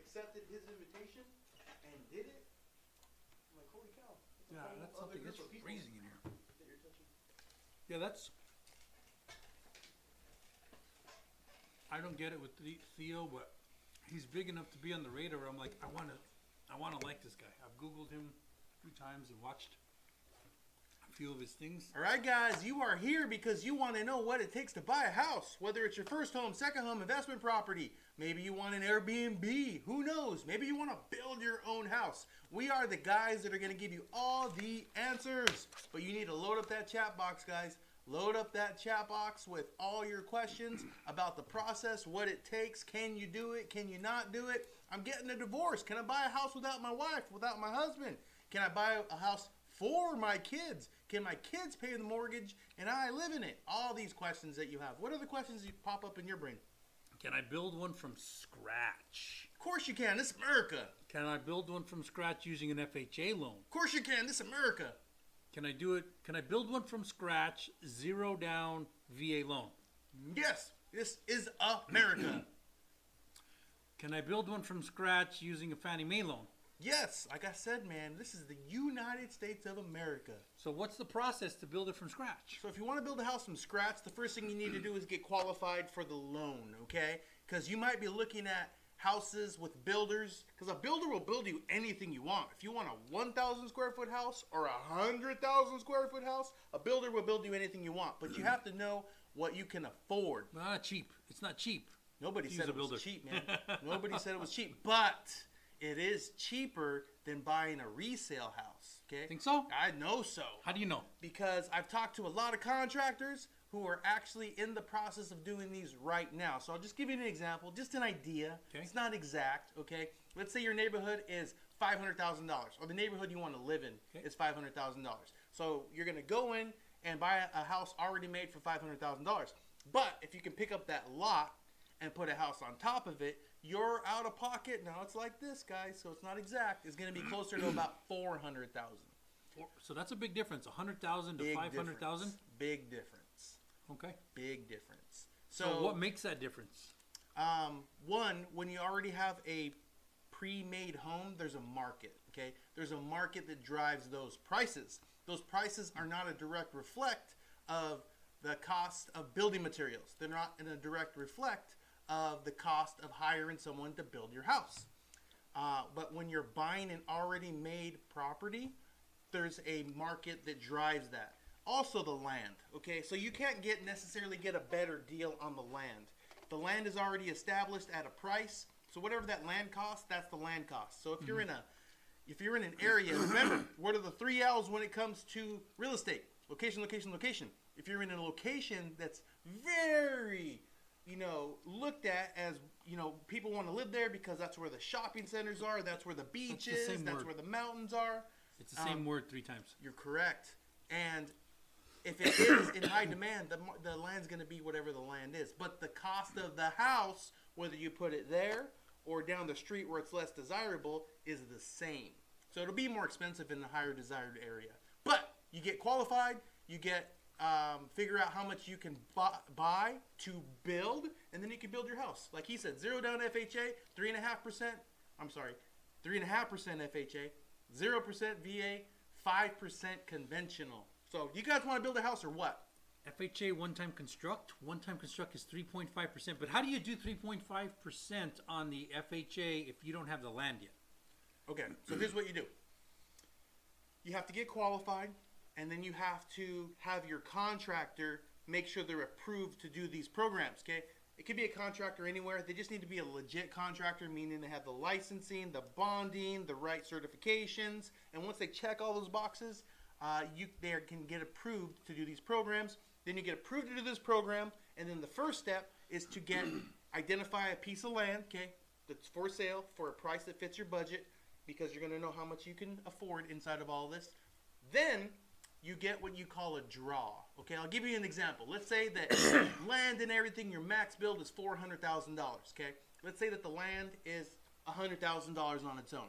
accepted his invitation and did it. I'm like, holy cow. Yeah, that's something that's freezing in here. That you're touching. Yeah, that's. I don't get it with Theo, but he's big enough to be on the radar. I'm like, I want to like this guy. I've Googled him a few times and watched a few of his things. All right, guys, you are here because you want to know what it takes to buy a house. Whether it's your first home, second home, investment property. Maybe you want an Airbnb. Who knows? Maybe you want to build your own house. We are the guys that are going to give you all the answers. But you need to load up that chat box, guys. Load up that chat box with all your questions about the process, what it takes. Can you do it? Can you not do it? I'm getting a divorce. Can I buy a house without my wife, without my husband? Can I buy a house for my kids? Can my kids pay the mortgage and I live in it? All these questions that you have. What are the questions that pop up in your brain? Can I build one from scratch? Of course you can. This is America. Can I build one from scratch using an FHA loan? Of course you can. This is America. Can I do it? Can I build one from scratch, zero down VA loan? Yes, this is America. Can I build one from scratch using a Fannie Mae loan? Yes, like I said, man, this is the United States of America. So what's the process to build it from scratch? So if you want to build a house from scratch, the first thing you need to do is get qualified for the loan, okay? Because you might be looking at houses with builders, because a builder will build you anything you want. If you want a 1,000 square foot house or a 100,000 square foot house, a builder will build you anything you want. But you have to know what you can afford. Not cheap. It's not cheap. Nobody said it was cheap, man. Nobody said it was cheap. But it is cheaper than buying a resale house, okay? Think so? I know so. How do you know? Because I've talked to a lot of contractors who are actually in the process of doing these right now. So I'll just give you an example, just an idea. Okay. It's not exact, okay? Let's say your neighborhood is $500,000, or the neighborhood you want to live in is $500,000. So you're going to go in and buy a house already made for $500,000. But if you can pick up that lot and put a house on top of it, your out of pocket, now it's like this, guys, so it's not exact, is going to be closer to about $400,000. So that's a big difference, 100,000 to 500,000. Big difference. Okay. Big difference. So what makes that difference? One, when you already have a pre-made home, there's a market, okay? There's a market that drives those prices. Those prices are not a direct reflect of the cost of building materials. They're not in a direct reflect of the cost of hiring someone to build your house. But when you're buying an already made property, there's a market that drives that. Also the land, okay? So you can't necessarily get a better deal on the land. The land is already established at a price. So whatever that land costs, that's the land cost. So if you're in an area, remember, what are the 3 L's when it comes to real estate? Location, location, location. If you're in a location that's very, looked at as, people want to live there because that's where the shopping centers are, that's where the beach is, that's where the mountains are. It's the same word 3 times. You're correct. And if it is in high demand, the land's going to be whatever the land is. But the cost of the house, whether you put it there or down the street where it's less desirable, is the same. So it'll be more expensive in the higher desired area. But you get qualified, you get figure out how much you can buy to build, and then you can build your house. Like he said, 0 down FHA, 3.5%. I'm sorry, 3.5% FHA, 0% VA, 5% conventional. So you guys want to build a house or what? FHA one-time construct. One-time construct is 3.5%. But how do you do 3.5% on the FHA if you don't have the land yet? Okay, so here's what you do. You have to get qualified, and then you have to have your contractor make sure they're approved to do these programs, okay? It could be a contractor anywhere. They just need to be a legit contractor, meaning they have the licensing, the bonding, the right certifications. And once they check all those boxes, they can get approved to do these programs. Then you get approved to do this program, and then the first step is to identify a piece of land, okay, that's for sale for a price that fits your budget, because you're going to know how much you can afford inside of all this. Then you get what you call a draw. Okay, I'll give you an example. Let's say that land and everything, your max build is $400,000. Okay, let's say that the land is $100,000 on its own,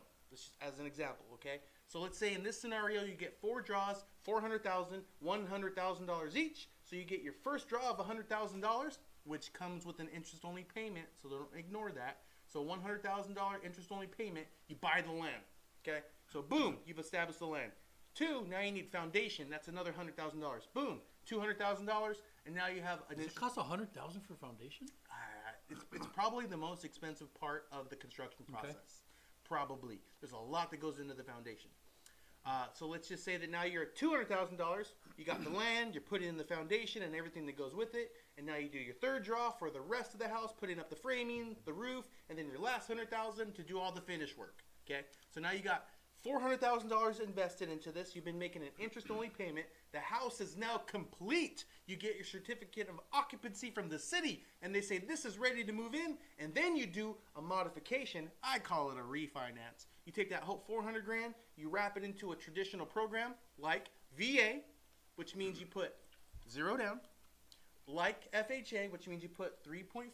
as an example. Okay, so let's say in this scenario you get 4 draws, $400,000, $100,000 each. So you get your first draw of $100,000, which comes with an interest-only payment. So don't ignore that. So $100,000 interest-only payment, you buy the land. Okay? So boom, you've established the land. 2, now you need foundation. That's another $100,000. Boom, $200,000, and now you have an Does it cost $100,000 for foundation? it's probably the most expensive part of the construction process. Okay. Probably. There's a lot that goes into the foundation. So let's just say that now you're at $200,000. You got the land, you're putting in the foundation and everything that goes with it, and now you do your third draw for the rest of the house, putting up the framing, the roof, and then your last $100,000 to do all the finish work. Okay, so now you got $400,000 invested into this. You've been making an interest-only payment. The house is now complete. You get your certificate of occupancy from the city, and they say this is ready to move in, and then you do a modification. I call it a refinance. You take that whole $400,000, you wrap it into a traditional program like VA, which means you put 0 down, like FHA, which means you put 3.5%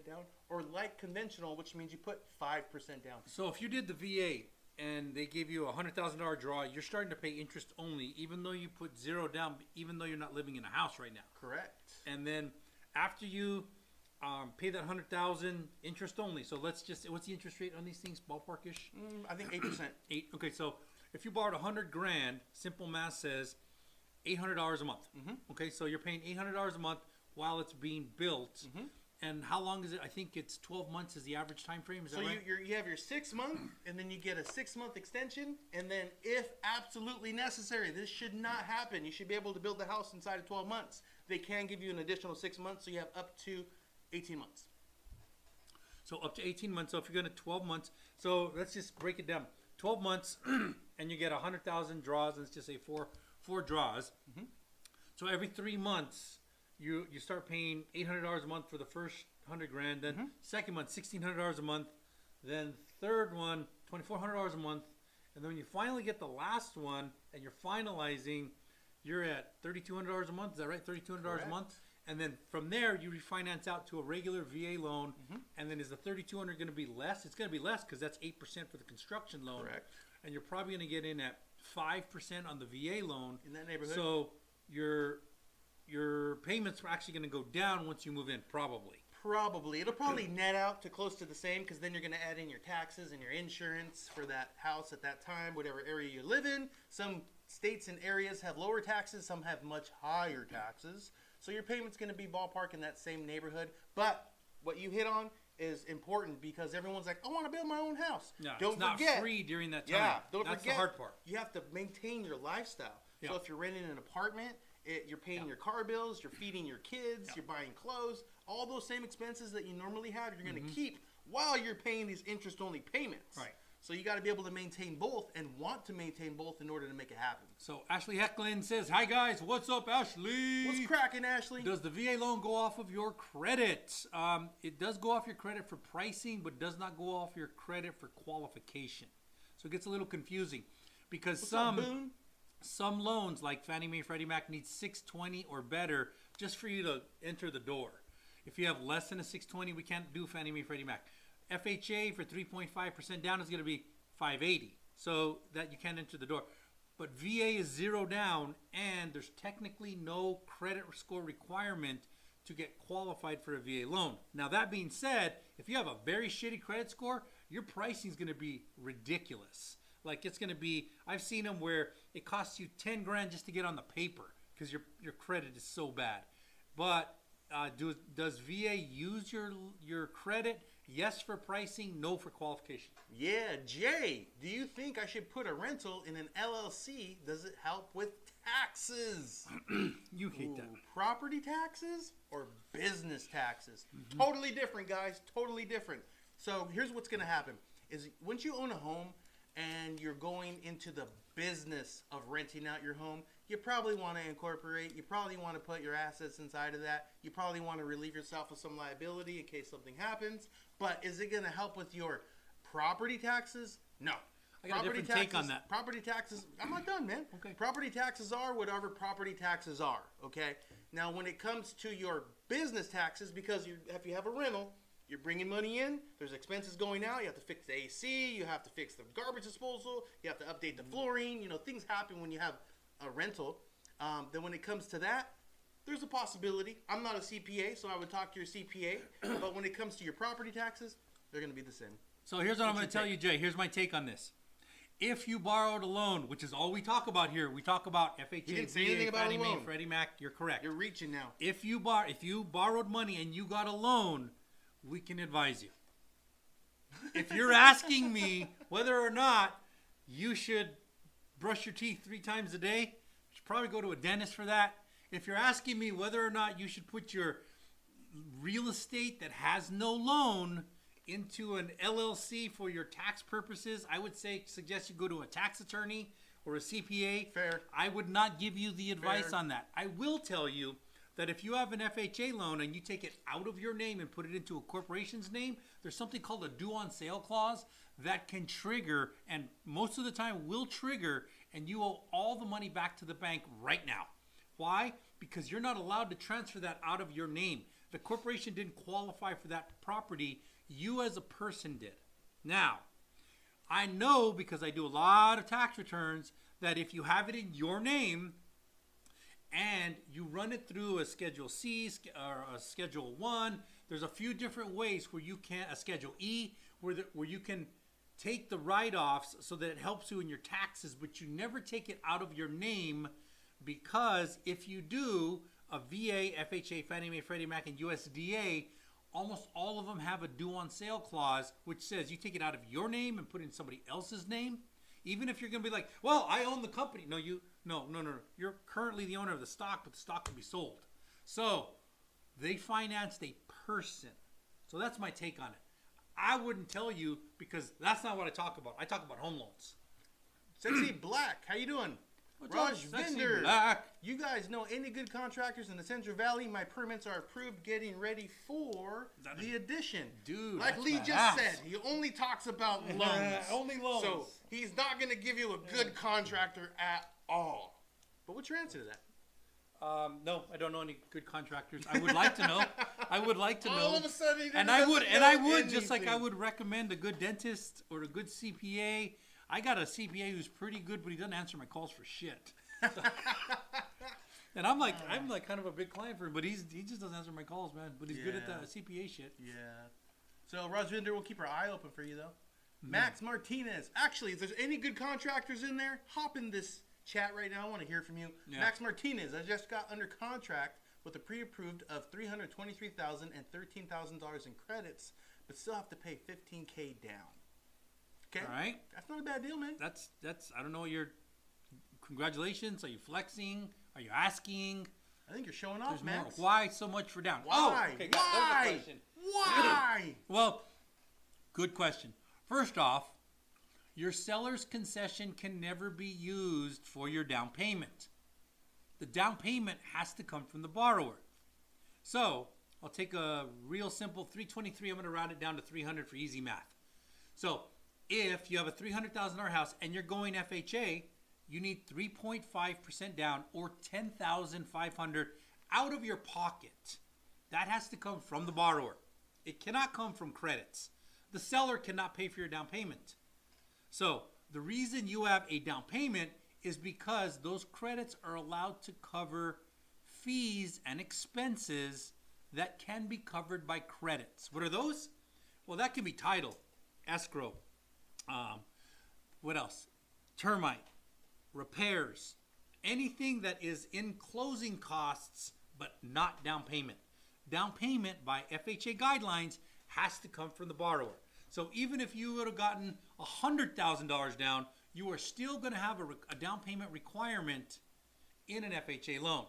down, or like conventional, which means you put 5% down. So if you did the VA and they gave you a $100,000 draw, you're starting to pay interest only, even though you put 0 down, even though you're not living in a house right now. Correct. And then after you pay that $100,000 interest only, so let's just, what's the interest rate on these things, ballparkish? I think 8%. 8. Okay, so if you borrowed $100,000, simple math says $800 a month. Okay, so you're paying $800 a month while it's being built. And how long is it? I think it's 12 months is the average time frame. Is that right? So you have your 6 month, and then you get a 6-month extension, and then if absolutely necessary, this should not happen. You should be able to build the house inside of 12 months. They can give you an additional 6 months, so you have up to 18 months. So up to 18 months. So if you're going to 12 months, so let's just break it down. 12 months, and you get 100,000 draws. Let's just say four draws. So every 3 months, you start paying $800 a month for the first $100,000. Then second month, $1,600 a month. Then third one, $2,400 a month. And then when you finally get the last one, and you're finalizing, you're at $3,200 a month. Is that right? $3,200 a month. And then from there, you refinance out to a regular VA loan. And then is the $3,200 going to be less? It's going to be less because that's 8% for the construction loan. Correct. And you're probably going to get in at 5% on the VA loan. In that neighborhood. So your payments are actually going to go down once you move in, probably. Probably. It'll probably net out to close to the same, because then you're going to add in your taxes and your insurance for that house at that time, whatever area you live in. Some states and areas have lower taxes. Some have much higher taxes. So your payment's going to be ballpark in that same neighborhood. But what you hit on is important, because everyone's like, I want to build my own house. No, don't it's forget, not free during that time. Yeah, don't That's forget. the hard part. You have to maintain your lifestyle. Yeah. So if you're renting an apartment, you're paying your car bills, you're feeding your kids, you're buying clothes, all those same expenses that you normally have, you're going to keep while you're paying these interest-only payments. Right. So you got to be able to maintain both and want to maintain both in order to make it happen. So Ashley Hecklin says, hi guys, what's up, Ashley? What's cracking, Ashley? Does the VA loan go off of your credit? It does go off your credit for pricing, but does not go off your credit for qualification. So it gets a little confusing, because some loans like Fannie Mae, Freddie Mac need 620 or better just for you to enter the door. If you have less than a 620, we can't do Fannie Mae, Freddie Mac. FHA for 3.5% down is going to be 580, so that you can't enter the door. But VA is 0 down, and there's technically no credit score requirement to get qualified for a VA loan. Now that being said, if you have a very shitty credit score, your pricing is going to be ridiculous. Like it's going to be, I've seen them where it costs you 10 grand just to get on the paper because your credit is so bad. But does VA use your credit? Yes for pricing, no for qualification. Yeah, Jay, do you think I should put a rental in an LLC? Does it help with taxes? You hate that. Property taxes or business taxes? Totally different, guys. Totally different. So here's what's going to happen. Is once you own a home and you're going into the business of renting out your home, you probably want to incorporate. You probably want to put your assets inside of that. You probably want to relieve yourself of some liability in case something happens. But is it going to help with your property taxes? No. I got a different take on that. Property taxes, I'm not done, man. Okay. Property taxes are whatever property taxes are, okay? Now, when it comes to your business taxes, because if you have a rental, you're bringing money in, there's expenses going out, you have to fix the AC, you have to fix the garbage disposal, you have to update the flooring, things happen when you have a rental. Then when it comes to that, there's a possibility. I'm not a CPA, so I would talk to your CPA. But when it comes to your property taxes, they're going to be the same. So here's what I'm What's going to your tell you, take? Jay. Here's my take on this. If you borrowed a loan, which is all we talk about here, we talk about FHA, didn't say anything about a Fannie Mae, loan. Freddie Mac. You're correct. You're reaching now. If you borrowed money and you got a loan, we can advise you. If you're asking me whether or not you should brush your teeth 3 times a day, you should probably go to a dentist for that. If you're asking me whether or not you should put your real estate that has no loan into an LLC for your tax purposes, I would suggest you go to a tax attorney or a CPA. Fair. I would not give you the advice Fair. on that. I will tell you that if you have an FHA loan and you take it out of your name and put it into a corporation's name, there's something called a due on sale clause that can trigger, and most of the time will trigger, and you owe all the money back to the bank right now. Why? Because you're not allowed to transfer that out of your name. The corporation didn't qualify for that property. You as a person did. Now, I know because I do a lot of tax returns that if you have it in your name and you run it through a Schedule C or a Schedule 1, there's a few different ways where you can, a Schedule E, where you can take the write-offs so that it helps you in your taxes, but you never take it out of your name, because if you do, a VA, FHA, Fannie Mae, Freddie Mac, and USDA, almost all of them have a due on sale clause, which says you take it out of your name and put it in somebody else's name. Even if you're going to be like, well, I own the company. No. You're currently the owner of the stock, but the stock can be sold. So they financed a person. So that's my take on it. I wouldn't tell you because that's not what I talk about. I talk about home loans. Sexy Black, how you doing? What's Raj up, Sexy Vinder. Black? You guys know any good contractors in the Central Valley? My permits are approved, getting ready for the addition. Dude, like that's Lee badass. just said, he only talks about loans. Only loans. So he's not going to give you a good contractor at all. But what's your answer to that? No, I don't know any good contractors. I would like to know. I would like to know. All of a sudden, he And doesn't I know would just like I anything. would recommend a good dentist or a good CPA. I got a CPA who's pretty good, but he doesn't answer my calls for shit. And I'm like kind of a big client for him, but he just doesn't answer my calls, man. But he's good at the CPA shit. Yeah. So Rajvinder, we'll keep our eye open for you though. Max Martinez. Actually, if there's any good contractors in there, hop in this chat right now. I want to hear from you. Yeah. Max Martinez, I just got under contract with a pre-approved of $323,000 and $13,000 in credits, but still have to pay $15K down. Okay. All right. That's not a bad deal, man. That's I don't know. Congratulations. Are you flexing? Are you asking? I think you're showing off, There's more. Max. Why so much for down? Why? Oh, okay, there's the Why? question. Why? Well, good question. First off, your seller's concession can never be used for your down payment. The down payment has to come from the borrower. So I'll take a real simple 323. I'm going to round it down to 300 for easy math. So if you have a $300,000 house and you're going FHA, you need 3.5% down or $10,500 out of your pocket. That has to come from the borrower. It cannot come from credits. The seller cannot pay for your down payment. So the reason you have a down payment is because those credits are allowed to cover fees and expenses that can be covered by credits. What are those? Well, that can be title, escrow, what else? Termite, repairs, anything that is in closing costs but not down payment. Down payment by FHA guidelines has to come from the borrower. So even if you would have gotten $100,000 down, you are still going to have a down payment requirement in an FHA loan.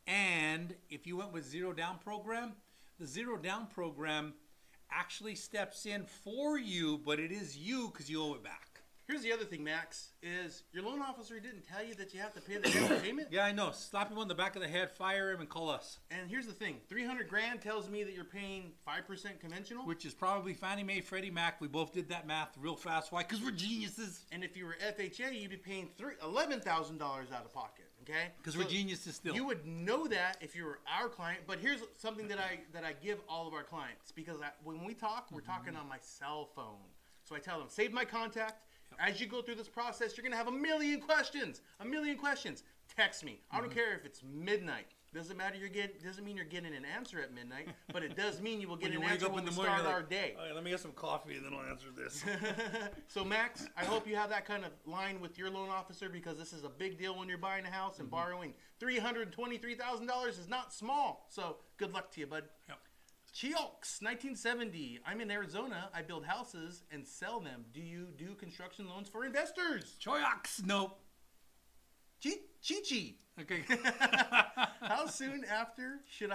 And if you went with zero down program, the zero down program actually steps in for you, but it is you because you owe it back. Here's the other thing, Max, is your loan officer didn't tell you that you have to pay the down payment? Yeah, I know. Slap him on the back of the head, fire him, and call us. And here's the thing, $300,000 tells me that you're paying 5% conventional. Which is probably Fannie Mae, Freddie Mac. We both did that math real fast. Why? Because we're geniuses. And if you were FHA, you'd be paying $11,000 out of pocket. Okay? Because we're geniuses still. You would know that if you were our client. But here's something that I give all of our clients, because when we talk, we're talking on my cell phone. So I tell them, save my contact. As you go through this process, you're going to have a million questions. Text me. I don't care if it's midnight, Doesn't matter. Doesn't mean you're getting an answer at midnight, but it does mean you will get When an you wake answer up when in we the morning, start you're our like, day. "All right, let me get some coffee and then I'll answer this." So Max, I hope you have that kind of line with your loan officer, because this is a big deal when you're buying a house, and borrowing $323,000 is not small. So good luck to you, bud. Yep. Chiox, 1970. I'm in Arizona. I build houses and sell them. Do you do construction loans for investors? Choyox, nope. Chi-chi. Okay. How soon after should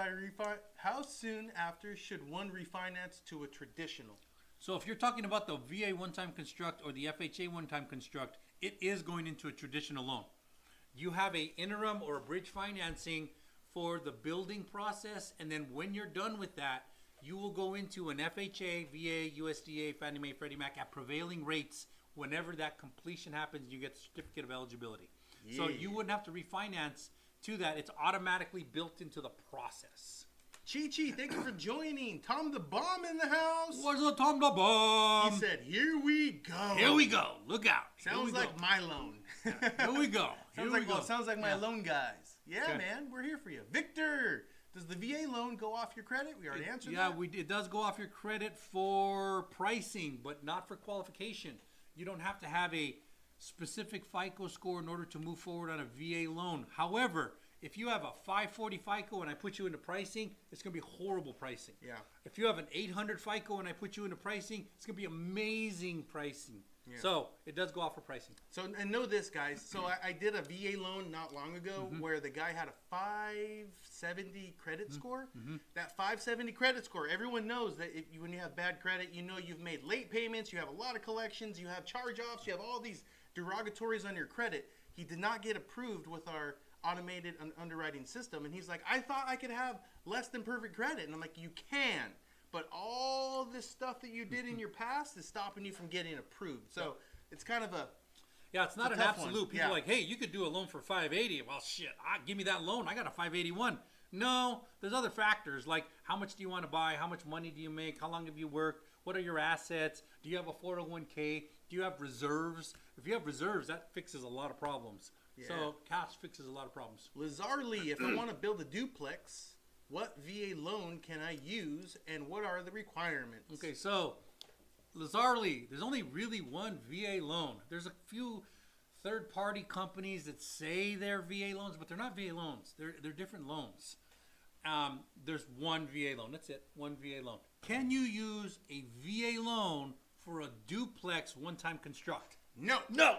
one refinance to a traditional? So if you're talking about the VA one-time construct or the FHA one-time construct, it is going into a traditional loan. You have a interim or a bridge financing for the building process, and then when you're done with that, you will go into an FHA, VA, USDA, Fannie Mae, Freddie Mac at prevailing rates. Whenever that completion happens, you get the certificate of eligibility. Yeah. So you wouldn't have to refinance to that. It's automatically built into the process. Chi-chi, thank you for joining. Tom the Bomb in the house. What's up, Tom the Bomb? He said, here we go. Here we go. Look out. Sounds like my loan. Here we go. Sounds like my loan guys. Yeah, Okay. man, we're here for you. Victor, does the VA loan go off your credit? We already answered that. Yeah, it does go off your credit for pricing, but not for qualification. You don't have to have a specific FICO score in order to move forward on a VA loan. However, if you have a 540 FICO and I put you into pricing, it's going to be horrible pricing. Yeah. If you have an 800 FICO and I put you into pricing, it's going to be amazing pricing. Yeah. So it does go off for pricing. So, and know this, guys. So I did a VA loan not long ago where the guy had a 570 credit score. That 570 credit score, everyone knows that when you have bad credit, you know you've made late payments, you have a lot of collections, you have charge-offs, you have all these derogatories on your credit. He did not get approved with our automated underwriting system. And he's like, I thought I could have less than perfect credit. And I'm like, you can. But all this stuff that you did in your past is stopping you from getting approved. So it's kind of a... Yeah, it's not an tough one. absolute. People Yeah. are like, hey, you could do a loan for 580. Well, shit, give me that loan. I got a 581. No, there's other factors like how much do you want to buy? How much money do you make? How long have you worked? What are your assets? Do you have a 401k? Do you have reserves? If you have reserves, that fixes a lot of problems. Yeah. So cash fixes a lot of problems. Lazarly, if I want to build a duplex, what VA loan can I use and what are the requirements? Okay, so Lazarly, there's only really one VA loan. There's a few third-party companies that say they're VA loans, but they're not VA loans. They're different loans. There's one VA loan. That's it, one VA loan. Can you use a VA loan for a duplex one-time construct? No. No.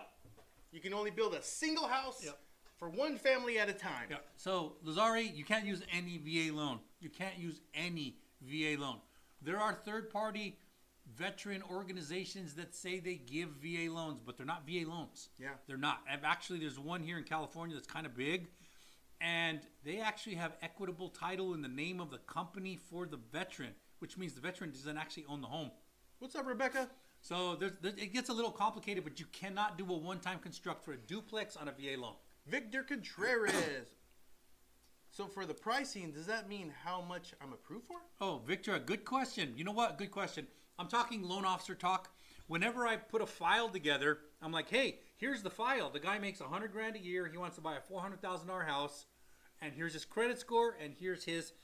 You can only build a single house Yep. for one family at a time. Yeah. So Lazari, you can't use any VA loan. You can't use any VA loan. There are third-party veteran organizations that say they give VA loans, but they're not VA loans. Yeah. They're not. Actually, there's one here in California that's kind of big, and they actually have equitable title in the name of the company for the veteran, which means the veteran doesn't actually own the home. What's up, Rebecca? So it gets a little complicated, but you cannot do a one-time construct for a duplex on a VA loan. Victor Contreras. So for the pricing, does that mean how much I'm approved for? Oh, Victor, a good question. You know what? Good question. I'm talking loan officer talk. Whenever I put a file together, I'm like, hey, here's the file. The guy makes $100,000 a year. He wants to buy a $400,000 house. And here's his credit score. And here's his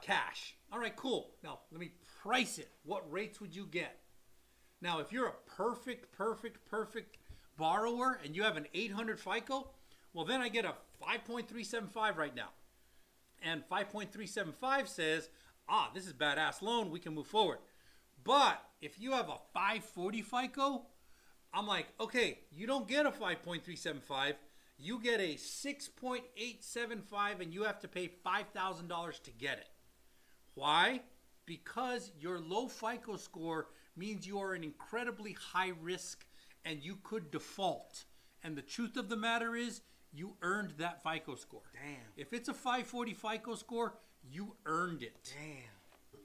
cash. All right, cool. Now, let me price it. What rates would you get? Now, if you're a perfect borrower and you have an 800 FICO, well, then I get a 5.375 right now. And 5.375 says, this is badass loan. We can move forward. But if you have a 540 FICO, I'm like, okay, you don't get a 5.375. You get a 6.875 and you have to pay $5,000 to get it. Why? Because your low FICO score means you are an incredibly high risk and you could default. And the truth of the matter is, you earned that FICO score. Damn. If it's a 540 FICO score, you earned it. Damn.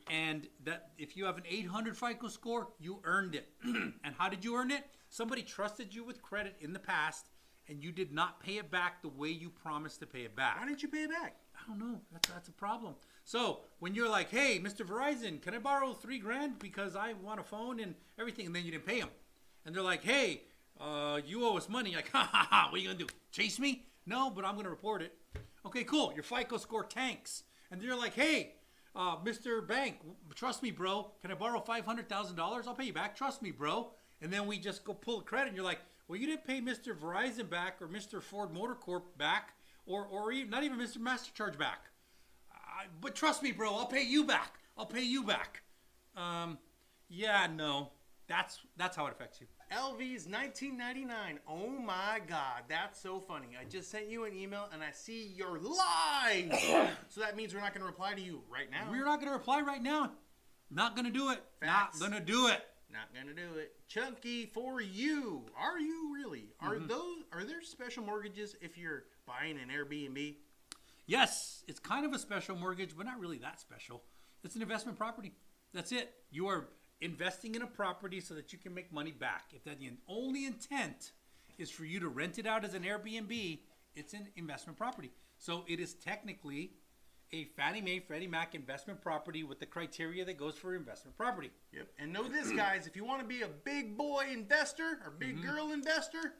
And that if you have an 800 FICO score, you earned it. And how did you earn it? Somebody trusted you with credit in the past, and you did not pay it back the way you promised to pay it back. Why didn't you pay it back? I don't know. That's a problem. So when you're like, hey, Mr. Verizon, can I borrow $3,000 because I want a phone and everything, and then you didn't pay them, and they're like, hey, you owe us money. Like, ha ha ha, what are you gonna do? Chase me? No, but I'm gonna report it. Okay, cool. Your FICO score tanks. And you're like, hey, Mr. Bank, trust me, bro. Can I borrow $500,000? I'll pay you back. Trust me, bro. And then we just go pull a credit, and you're like, well, you didn't pay Mr. Verizon back or Mr. Ford Motor Corp back or even, not even Mr. MasterCharge back. But trust me, bro, I'll pay you back. I'll pay you back. Yeah, no. That's how it affects you. LV's $19.99. Oh my God, that's so funny. I just sent you an email and I see you're live. So that means we're not going to reply to you right now. We're not going to reply right now. Not going to do it. Facts. Not going to do it. Not going to do it. Chunky for you. Are you really? Are there special mortgages if you're buying an Airbnb? Yes, it's kind of a special mortgage, but not really that special. It's an investment property. That's it. You are investing in a property so that you can make money back. If that the only intent is for you to rent it out as an Airbnb, it's an investment property. So it is technically a Fannie Mae, Freddie Mac investment property with the criteria that goes for investment property. Yep. And know this, guys, if you want to be a big boy investor or big girl investor,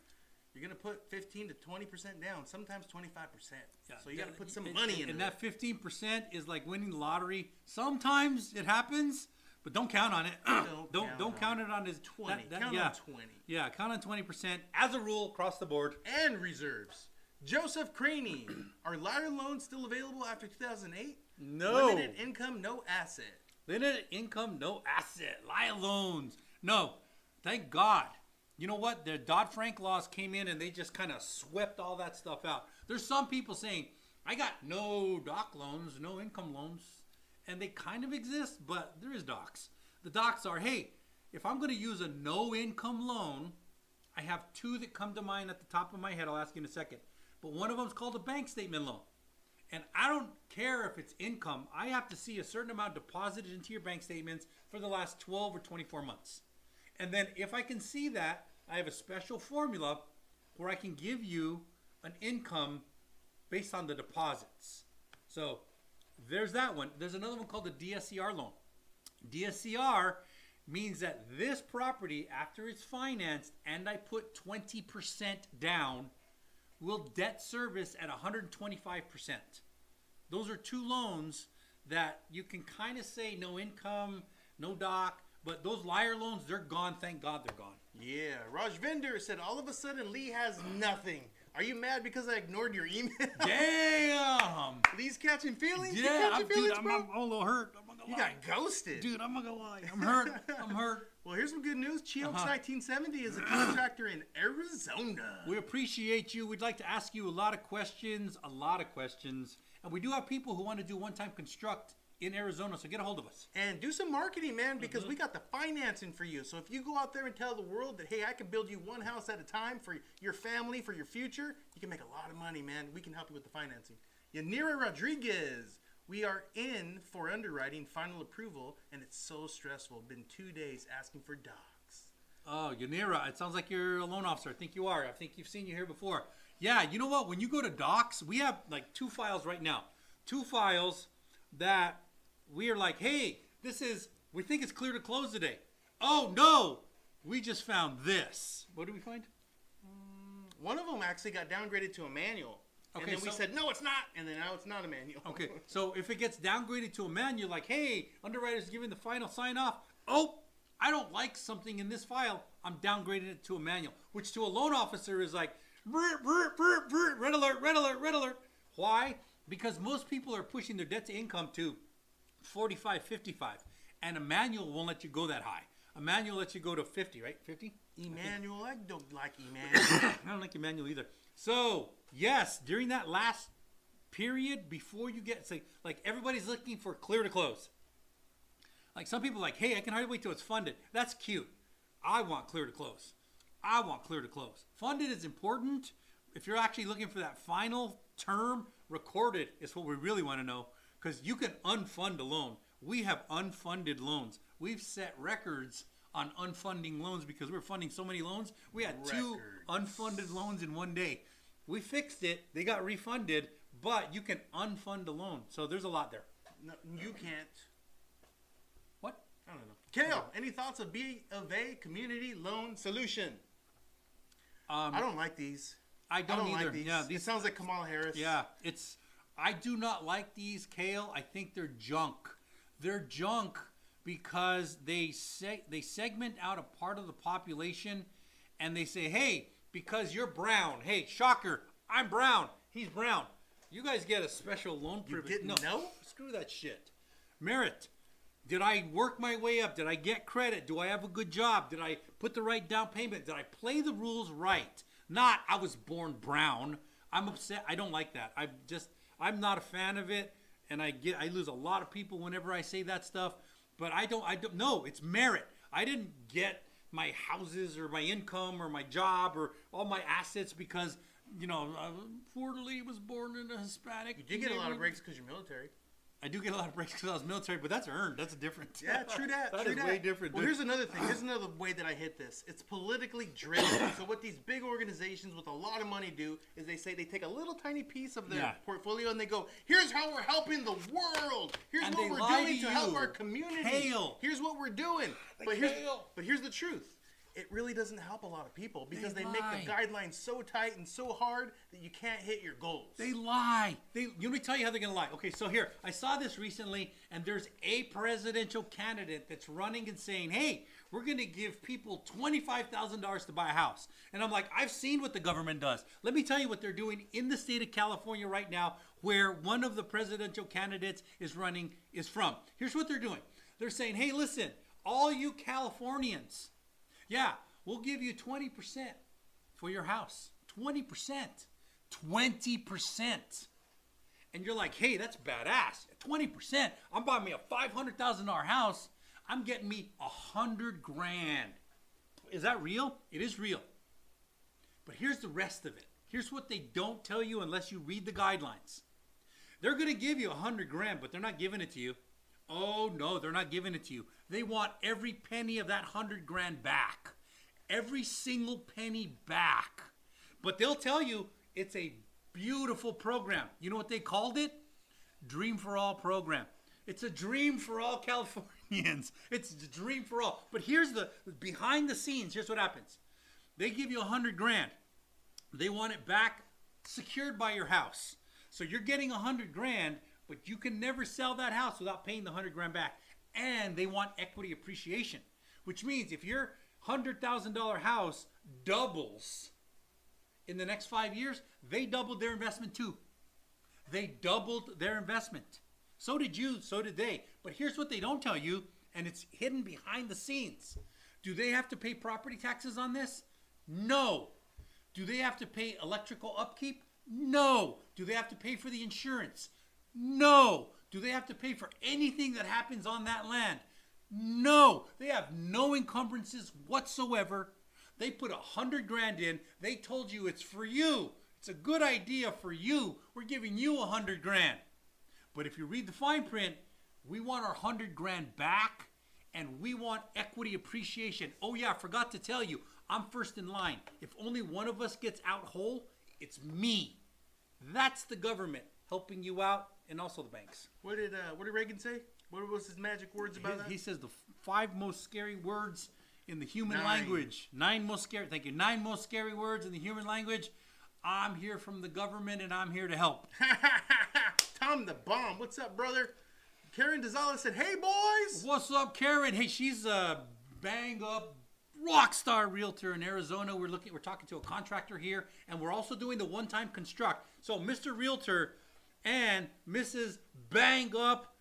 you're going to put 15 to 20% down, sometimes 25%. Yeah, so you got to put some money in it. And that 15% is like winning the lottery. Sometimes it happens, but don't count on it. Don't count it on his 20. Count on 20. Yeah, count on 20% as a rule across the board. And reserves. Joseph Craney, are ladder loans still available after 2008? No. Limited income, no asset. Limited income, no asset. Ladder loans. No. Thank God. You know what? The Dodd-Frank laws came in and they just kind of swept all that stuff out. There's some people saying, I got no doc loans, no income loans. And they kind of exist, but there is docs. The docs are, hey, if I'm going to use a no income loan, I have two that come to mind at the top of my head. I'll ask you in a second. But one of them is called a bank statement loan. And I don't care if it's income. I have to see a certain amount deposited into your bank statements for the last 12 or 24 months. And then if I can see that, I have a special formula where I can give you an income based on the deposits. So there's that one. There's another one called the DSCR loan. DSCR means that this property, after it's financed and I put 20% down, will debt service at 125%. Those are two loans that you can kind of say no income, no doc, but those liar loans, they're gone. Thank God they're gone. Yeah. Raj Vinder said, all of a sudden Lee has nothing. Are you mad because I ignored your email? Damn. Lee's catching feelings? Yeah, catching feelings, dude, bro? I'm a little hurt. You got ghosted. Dude, I'm not gonna lie. I'm hurt. I'm hurt. Well, here's some good news. Chioks 1970 is a contractor in Arizona. We appreciate you. We'd like to ask you a lot of questions. And we do have people who want to do one-time construct in Arizona, so get a hold of us. And do some marketing, man, because we got the financing for you. So if you go out there and tell the world that, hey, I can build you one house at a time for your family, for your future, you can make a lot of money, man. We can help you with the financing. Yanira Rodriguez, we are in for underwriting final approval, and it's so stressful. Been 2 days asking for docs. Oh, Yanira, it sounds like you're a loan officer. I think you are. I think you've seen you here before. Yeah, you know what? When you go to docs, we have like 2 files right now. 2 files that we are like, hey, we think it's clear to close today. Oh, no, we just found this. What did we find? One of them actually got downgraded to a manual. Okay, and then we said, no, it's not. And then now it's not a manual. Okay, so if it gets downgraded to a manual, like, hey, underwriter's giving the final sign off. Oh, I don't like something in this file. I'm downgrading it to a manual, which to a loan officer is like, red alert, red alert, red alert. Why? Because most people are pushing their debt to income to 45, 55. And a manual won't let you go that high. A manual lets you go to 50, right? 50? Emmanuel, I don't like Emmanuel. I don't like Emmanuel either. So, yes, during that last period before you get, say, like everybody's looking for clear to close. Like some people are like, hey, I can hardly wait till it's funded. That's cute. I want clear to close. I want clear to close. Funded is important. If you're actually looking for that final term, recorded is what we really want to know, because you can unfund a loan. We have unfunded loans. We've set records on unfunding loans because we're funding so many loans. We had 2 unfunded loans in one day. We fixed it. They got refunded, but you can unfund a loan. So there's a lot there. No, you can't. What? I don't know. Kale, any thoughts of B of A community loan solution? I don't like these. I don't either. like these. Yeah, It sounds like Kamala Harris. Yeah, I do not like these, Kale. I think they're junk. They're junk because they segment out a part of the population, and they say, hey, because you're brown, hey, shocker, I'm brown, he's brown, you guys get a special loan privilege. You didn't know? Screw that shit. Merit. Did I work my way up? Did I get credit? Do I have a good job? Did I put the right down payment? Did I play the rules right? Not, I was born brown. I'm upset. I don't like that. I'm not a fan of it, and I lose a lot of people whenever I say that stuff. But I don't. No, it's merit. I didn't get my houses or my income or my job or all my assets because, Fleur de Lis was born in a Hispanic. You did get a lot of breaks because you're military. I do get a lot of breaks because I was military, but that's earned. That's different. Yeah, true that. That is way different. Well, here's another thing. Here's another way that I hit this. It's politically driven. So what these big organizations with a lot of money do is they say they take a little tiny piece of their portfolio and they go, here's how we're helping the world. Here's and what we're doing to help our community. Hail. Here's what we're doing. But here's the truth. It really doesn't help a lot of people because they make the guidelines so tight and so hard that you can't hit your goals. They lie. Let me tell you how they're going to lie. Okay, so here, I saw this recently, and there's a presidential candidate that's running and saying, hey, we're going to give people $25,000 to buy a house. And I'm like, I've seen what the government does. Let me tell you what they're doing in the state of California right now, where one of the presidential candidates is from. Here's what they're doing. They're saying, hey, listen, all you Californians, yeah, we'll give you 20% for your house. 20%. 20%. And you're like, hey, that's badass. 20%. I'm buying me a $500,000 house. I'm getting me $100,000. Is that real? It is real. But here's the rest of it. Here's what they don't tell you unless you read the guidelines. They're going to give you $100,000, but they're not giving it to you. Oh, no, they're not giving it to you. They want every penny of that $100,000 back. Every single penny back. But they'll tell you it's a beautiful program. You know what they called it? Dream for All program. It's a dream for all Californians. It's a dream for all. But here's the behind the scenes. Here's what happens. They give you $100,000. They want it back secured by your house. So you're getting $100,000, but you can never sell that house without paying the $100,000 back. And they want equity appreciation, which means if your $100,000 house doubles in the next 5 years, they doubled their investment too. They doubled their investment. So did you, so did they. But here's what they don't tell you, and it's hidden behind the scenes. Do they have to pay property taxes on this? No. Do they have to pay electrical upkeep? No. Do they have to pay for the insurance? No. Do they have to pay for anything that happens on that land? No. They have no encumbrances whatsoever. They put $100,000 in. They told you it's for you. It's a good idea for you. We're giving you $100,000. But if you read the fine print, we want our $100,000 back, and we want equity appreciation. Oh yeah, I forgot to tell you, I'm first in line. If only one of us gets out whole, it's me. That's the government helping you out, and also the banks. What did Reagan say? What was his magic words about that? He says the 5 most scary words in the human language. 9 most scary. Thank you. 9 most scary words in the human language. I'm here from the government, and I'm here to help. Tom the Bomb. What's up, brother? Karen Dizala said, hey, boys. What's up, Karen? Hey, she's a bang-up rock star realtor in Arizona. We're talking to a contractor here, and we're also doing the one-time construct. So, Mr. Realtor and Mrs. Bang Up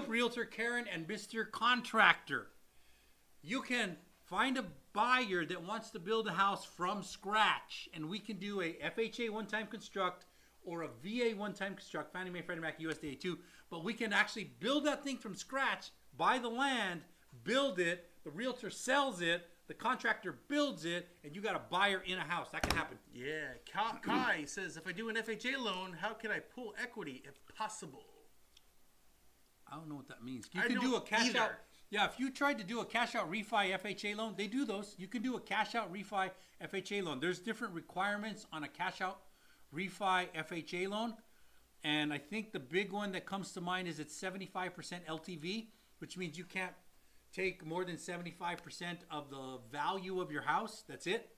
Realtor Karen and Mr. Contractor. You can find a buyer that wants to build a house from scratch, and we can do a FHA one-time construct or a VA one-time construct, Fannie Mae, Freddie Mac, USDA too, but we can actually build that thing from scratch, buy the land, build it, the realtor sells it, the contractor builds it, and you got a buyer in a house. That can happen. Yeah. Kai says, if I do an FHA loan, how can I pull equity if possible? I don't know what that means. You can do a cash out. Yeah, if you tried to do a cash out refi FHA loan, they do those. You can do a cash out refi FHA loan. There's different requirements on a cash out refi FHA loan. And I think the big one that comes to mind is it's 75% LTV, which means you can't take more than 75% of the value of your house. That's it.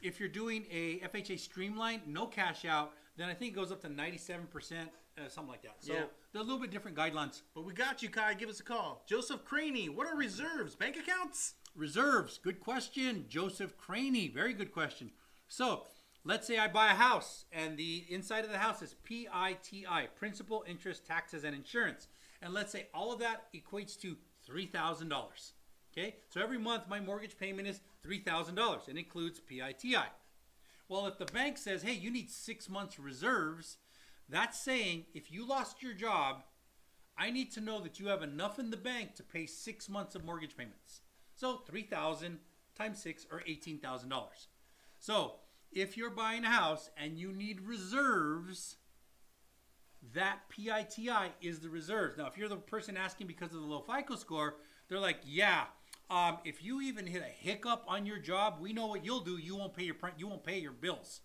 If you're doing a FHA streamline, no cash out, then I think it goes up to 97%, something like that. So Yeah. they're a little bit different guidelines. But we got you, Kai. Give us a call. Joseph Craney, what are reserves? Bank accounts? Reserves, good question. Joseph Craney, very good question. So let's say I buy a house and the inside of the house is PITI, principal, interest, taxes, and insurance. And let's say all of that equates to $3,000. Okay, so every month my mortgage payment is $3,000 and includes PITI. Well, if the bank says, hey, you need 6 months reserves, that's saying if you lost your job, I need to know that you have enough in the bank to pay 6 months of mortgage payments. So $3,000 times 6 or $18,000. So if you're buying a house and you need reserves, that PITI is the reserves. Now, if you're the person asking because of the low FICO score, they're like, yeah, if you even hit a hiccup on your job, we know what you'll do. You won't pay your bills.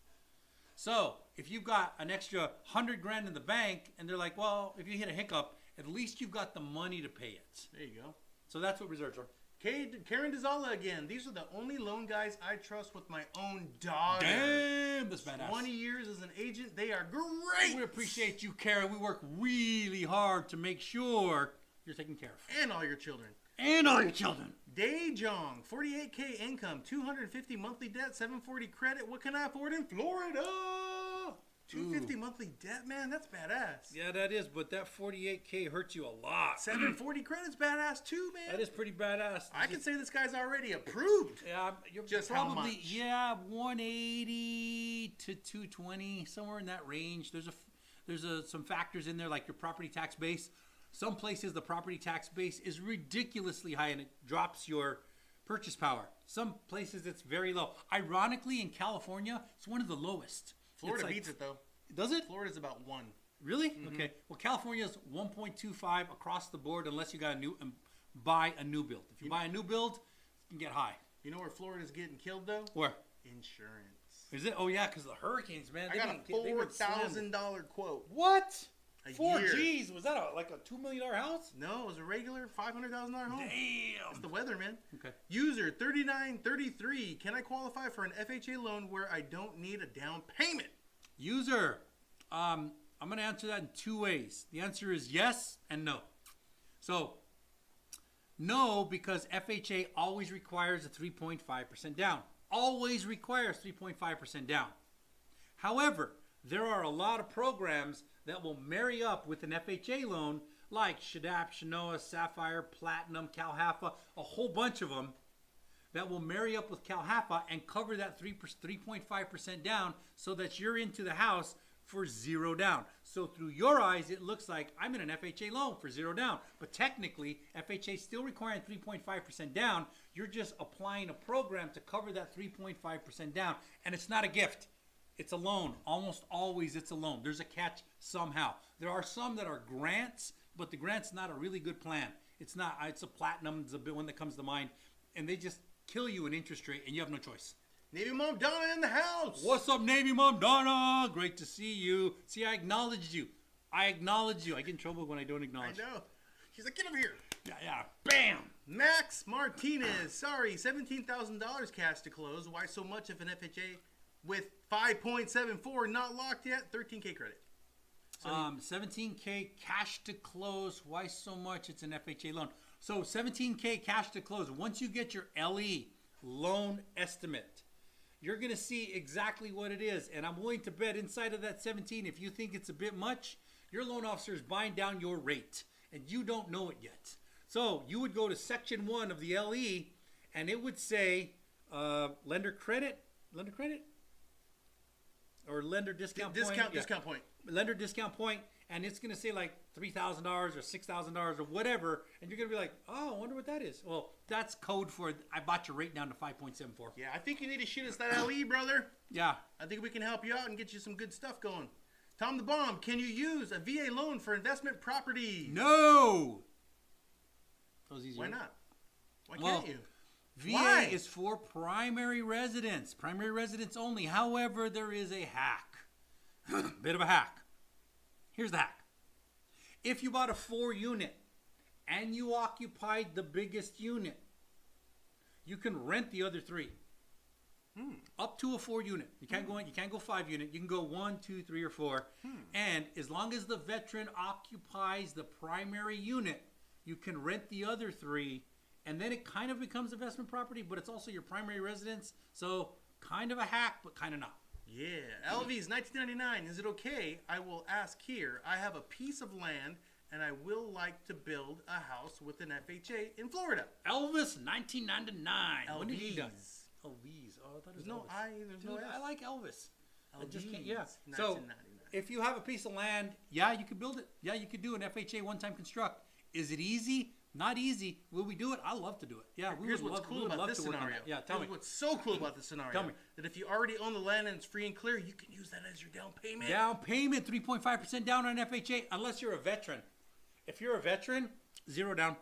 So if you've got an extra $100 grand in the bank, and they're like, well, if you hit a hiccup, at least you've got the money to pay it. There you go. So that's what reserves are. Karen Dizala again. These are the only loan guys I trust with my own daughter. Damn, that's badass. 20 years as an agent. They are great. We appreciate you, Karen. We work really hard to make sure you're taken care of. And all your children. And all your children. Daejong, 48K income, 250 monthly debt, 740 credit. What can I afford in Florida? 250 monthly debt, man. That's badass. Yeah, that is, but that 48K hurts you a lot. 740 credit's badass too, man. That is pretty badass. I can say this guy's already approved. Yeah, you're Just how probably much? 180 to 220, somewhere in that range. There's some factors in there like your property tax base. Some places the property tax base is ridiculously high and it drops your purchase power. Some places it's very low. Ironically, in California, it's one of the lowest. Florida beats it though. Does it? Florida's about 1. Really? Okay. Well, California's 1.25 across the board unless you got buy a new build. If you buy a new build, it can get high. You know where Florida's getting killed though? Where? Insurance. Is it? Oh yeah, because of the hurricanes, man. I got a $4,000 quote. What? A 4 year. G's? Was that like a $2 million house? No, it was a regular $500,000 home. Damn. It's the weather, man. Okay. User 3933. Can I qualify for an FHA loan where I don't need a down payment? User, I'm going to answer that in 2 ways. The answer is yes and no. So, no, because FHA always requires a 3.5% down. Always requires 3.5% down. However, there are a lot of programs that will marry up with an FHA loan like Shadap, Shanoa, Sapphire, Platinum, CalHFA, a whole bunch of them that will marry up with CalHFA and cover that 3.5% down so that you're into the house for 0 down. So through your eyes, it looks like I'm in an FHA loan for 0 down. But technically, FHA is still requiring 3.5% down. You're just applying a program to cover that 3.5% down. And it's not a gift. It's a loan. Almost always it's a loan. There's a catch somehow. There are some that are grants, but the grant's not a really good plan. It's not. It's a Platinum. It's a big one that comes to mind. And they just kill you in interest rate, and you have no choice. Navy Mom Donna in the house. What's up, Navy Mom Donna? Great to see you. See, I acknowledged you. I acknowledge you. I get in trouble when I don't I acknowledge. know. She's like, get over here. Yeah. Bam. Max Martinez. Sorry, $17,000 cash to close. Why so much if an FHA with 5.74 not locked yet? 13K credit. So 17K cash to close. Why so much? It's an FHA loan. So 17K cash to close. Once you get your LE, loan estimate, you're going to see exactly what it is. And I'm willing to bet inside of that 17, if you think it's a bit much, your loan officer is buying down your rate. And you don't know it yet. So you would go to section 1 of the LE, and it would say lender credit, or lender discount point. Discount point. Lender discount point, and it's going to say like $3,000 or $6,000 or whatever, and you're going to be like, oh, I wonder what that is. Well, that's code for I bought your rate down to 5.74. Yeah, I think you need to shoot us that LE, brother. Yeah. I think we can help you out and get you some good stuff going. Tom the Bomb, can you use a VA loan for investment property? No. Why not? Why Well, can't you? VA Why? is for primary residents only. However, there is a hack. Bit of a hack. Here's the hack. If you bought a 4-unit and you occupied the biggest unit, you can rent the other 3. Up to a 4 unit. You can't go in, you can't go 5 unit. You can go 1, 2, 3, or 4. And as long as the veteran occupies the primary unit, you can rent the other 3, and then it kind of becomes investment property, but it's also your primary residence. So kind of a hack, but kind of not. Yeah. LV's 1999. Is it okay? I will ask here. I have a piece of land and I will like to build a house with an FHA in Florida. Elvis, 1999. When did he die? LV's. Elvis. Oh, I thought it was There's no Elvis. I, there's no Dude, S. I like Elvis. I just can't. LV's, Yeah. So 1999. if you have a piece of land, yeah, you could build it. Yeah, you could do an FHA one-time construct. Is it easy? Not easy. Will we do it? I love to do it. Yeah, we Here's would what's love, cool we would about love this to work on scenario. that. Yeah, tell me. Here's what's so cool about this scenario. Tell me. That if you already own the land and it's free and clear, you can use that as your down payment. Down payment, 3.5% down on FHA, unless you're a veteran. If you're a veteran, 0 down.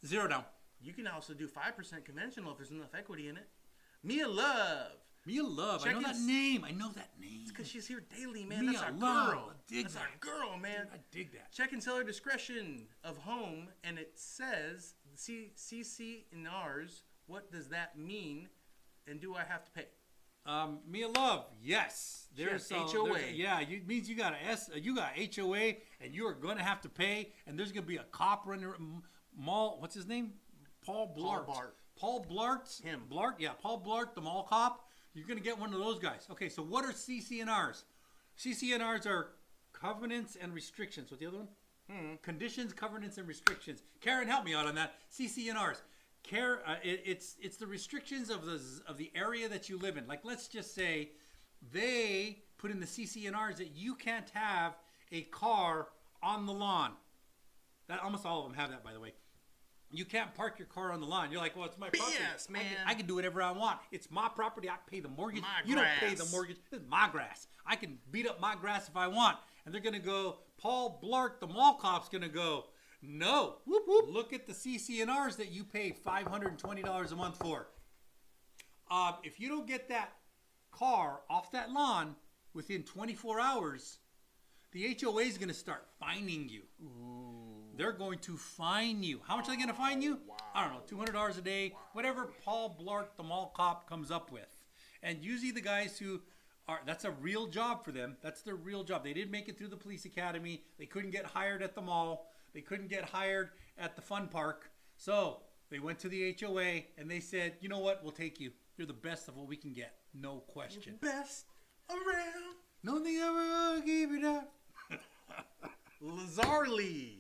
0 down. You can also do 5% conventional if there's enough equity in it. Mia Love. Mia Love. I Check know that ins- name. I know that name. Because she's here daily, man. Mia That's our Love. girl. I dig That's that. our girl, man. I dig that. Check and seller discretion of home, and it says CC and R's. What does that mean? And do I have to pay? Mia Love, yes. There's HOA. Yeah, it means you got you got HOA, and you are going to have to pay. And there's going to be a cop running mall. What's his name? Paul Blart. Paul Blart. Him. Blart. Yeah, Paul Blart, the mall cop. You're going to get one of those guys. Okay, so what are CCNRs? CCNRs are covenants and restrictions. What's the other one? Conditions, covenants, and restrictions. Karen, help me out on that. CCNRs. It's the restrictions of the area that you live in. Like, let's just say they put in the CCNRs that you can't have a car on the lawn. That almost all of them have that, by the way. You can't park your car on the lawn. You're like, well, it's my property. BS, man. I can do whatever I want. It's my property. I pay the mortgage. My You don't pay the grass. mortgage. It's my grass. I can beat up my grass if I want. And they're going to go, Paul Blart, the mall cop's going to go, no. Whoop, whoop. Look at the CCNRs that you pay $520 a month for. If you don't get that car off that lawn within 24 hours, the HOA is going to start fining you. They're going to fine you. How much are they going to fine you? I don't know, $200 a day, whatever Paul Blart, the mall cop, comes up with. And usually the guys who are, that's a real job for them. That's their real job. They didn't make it through the police academy. They couldn't get hired at the mall. They couldn't get hired at the fun park. So they went to the HOA and they said, you know what? We'll take you. You're the best of what we can get. No question. Best around. Nothing ever gonna keep it up. Lazarly.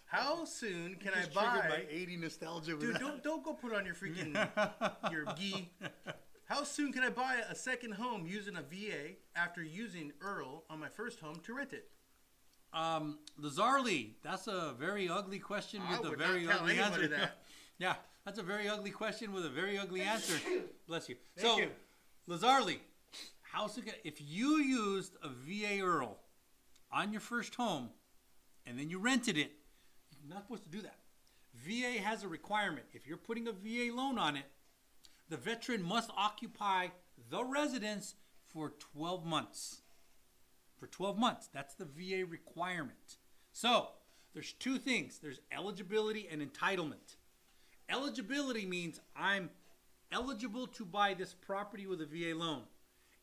How soon can I Just triggered buy? my 80 nostalgia with Dude, that. don't go put on your freaking your gi. How soon can I buy a second home using a VA after using Earl on my first home to rent it? Lazarly, that's a very ugly question I with a would very not tell ugly anybody answer. that. Yeah, that's a very ugly question with a very ugly answer. Bless you. Thank you. Lazarly, how soon if you used a VA Earl on your first home and then you rented it, you're not supposed to do that. VA has a requirement. If you're putting a VA loan on it, the veteran must occupy the residence for 12 months. For 12 months. That's the VA requirement. So, there's two things. There's eligibility and entitlement. Eligibility means I'm eligible to buy this property with a VA loan.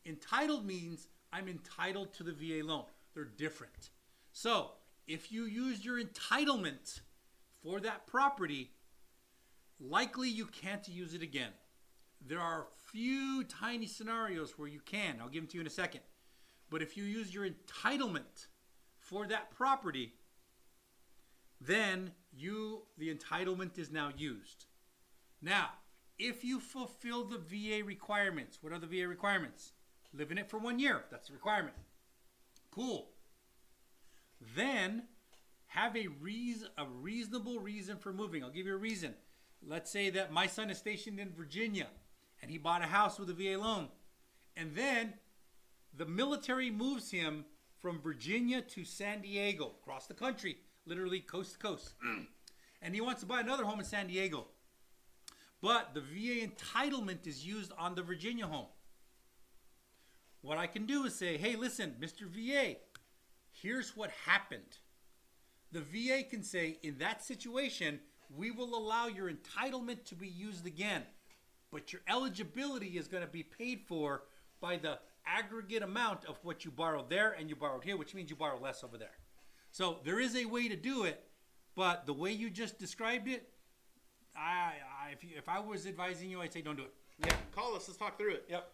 Entitled means I'm entitled to the VA loan. They're different. So, if you use your entitlement for that property, likely you can't use it again. There are few tiny scenarios where you can. I'll give them to you in a second. But if you use your entitlement for that property, then the entitlement is now used. Now, if you fulfill the VA requirements, what are the VA requirements? Live in it for 1 year. That's the requirement. Cool. Then have a reasonable reason for moving. I'll give you a reason. Let's say that my son is stationed in Virginia and he bought a house with a VA loan. And then the military moves him from Virginia to San Diego, across the country, literally coast to coast. And he wants to buy another home in San Diego. But the VA entitlement is used on the Virginia home. What I can do is say, hey, listen, Mr. VA, here's what happened. The VA can say, in that situation, we will allow your entitlement to be used again. but your eligibility is going to be paid for by the aggregate amount of what you borrowed there and you borrowed here, which means you borrow less over there. So there is a way to do it, but the way you just described it, if I was advising you, I'd say don't do it. Yeah, call us. Let's talk through it. Yep.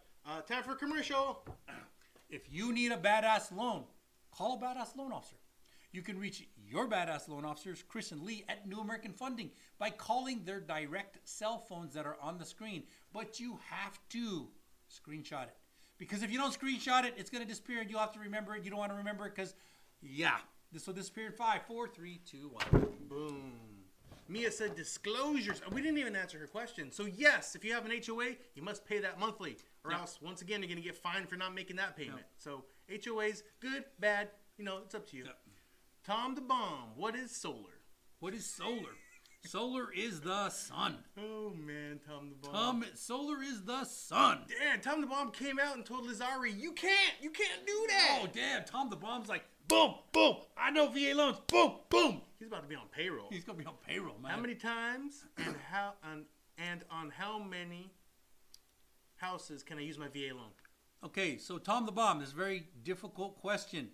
Time for a commercial. If you need a badass loan, call a badass loan officer. You can reach your badass loan officers, Chris and Lee, at New American Funding by calling their direct cell phones that are on the screen. But you have to screenshot it. Because if you don't screenshot it, it's going to disappear and you'll have to remember it. You don't want to remember it because, this will disappear in 5, 4, 3, 2, 1. Boom. Mia said disclosures. We didn't even answer her question. So yes, if you have an HOA, you must pay that monthly. Or else, once again, you're going to get fined for not making that payment. So HOAs, good, bad, it's up to you. Tom the Bomb, what is solar? What is solar? Solar is the sun. Oh man, Tom the Bomb. Solar is the sun. Damn, Tom the Bomb came out and told Lazari, you can't do that. Oh damn, Tom the Bomb's like, boom, boom, I know VA loans, boom, boom. He's about to be on payroll. He's gonna be on payroll, man. How many times and on how many houses can I use my VA loan? Okay, so Tom the Bomb, this is a very difficult question.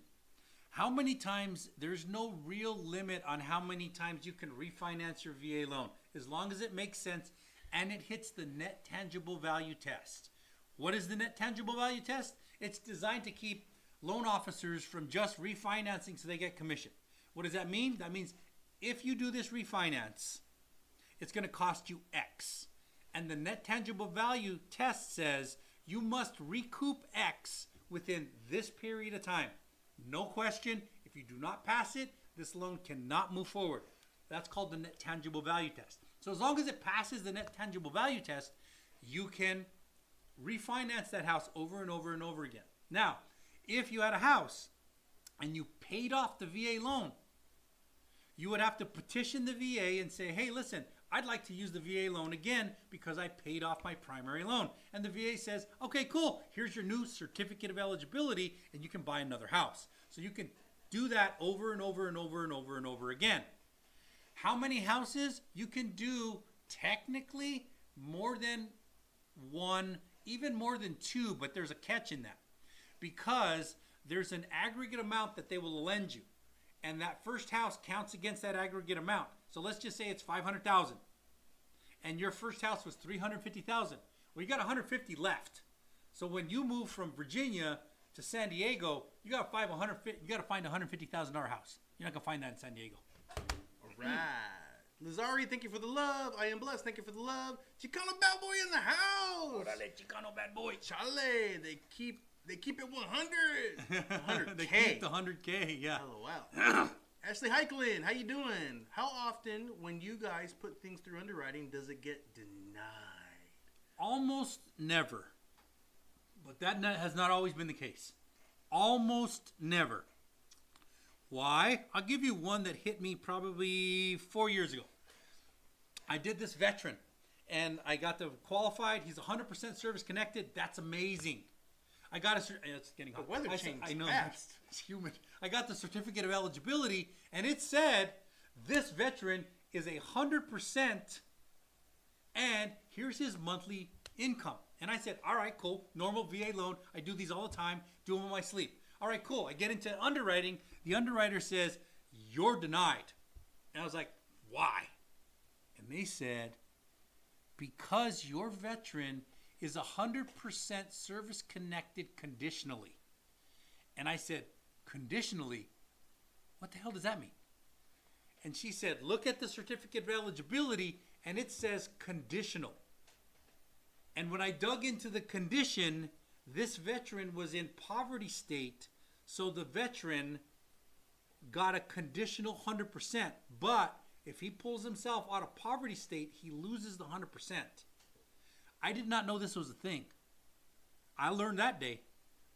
How many times? There's no real limit on how many times you can refinance your VA loan, as long as it makes sense and it hits the net tangible value test. What is the net tangible value test? It's designed to keep loan officers from just refinancing so they get commission. What does that mean? That means if you do this refinance, it's going to cost you X. And the net tangible value test says you must recoup X within this period of time. No question. If you do not pass it, this loan cannot move forward. That's called the net tangible value test. So as long as it passes the net tangible value test, you can refinance that house over and over and over again. Now, if you had a house and you paid off the VA loan, you would have to petition the VA and say, hey, listen, I'd like to use the VA loan again because I paid off my primary loan. And the VA says, okay, cool. Here's your new certificate of eligibility and you can buy another house. So you can do that over and over and over and over and over again. How many houses? You can do technically more than one, even more than two, but there's a catch in that. Because there's an aggregate amount that they will lend you. And that first house counts against that aggregate amount. So let's just say it's $500,000. And your first house was $350,000. Well, you got $150 left. So when you move from Virginia to San Diego, you got to find a $150,000 house. You're not going to find that in San Diego. All right. Lazari, thank you for the love. I am blessed. Thank you for the love. Chicano bad boy in the house. Orale, Chicano bad boy. Chale, they keep it 100. 100K. They keep the 100K, yeah. LOL. Ashley Heiklin, how you doing? How often, when you guys put things through underwriting, does it get denied? Almost never. But that has not always been the case. Almost never. Why? I'll give you one that hit me probably 4 years ago. I did this veteran, and I got the qualified. He's 100% service connected. That's amazing. I got it's getting hot. The weather changed I know, fast. It's humid. I got the certificate of eligibility, and it said this veteran is 100%, and here's his monthly income. And I said, all right, cool, normal VA loan. I do these all the time, do them in my sleep. All right, cool. I get into underwriting. The underwriter says, you're denied. And I was like, why? And they said, because your veteran is 100% service connected conditionally. And I said, conditionally? What the hell does that mean? And she said, look at the certificate of eligibility and it says conditional. And when I dug into the condition, this veteran was in poverty state, so the veteran got a conditional 100%. But if he pulls himself out of poverty state, he loses the 100%. I did not know this was a thing. I learned that day.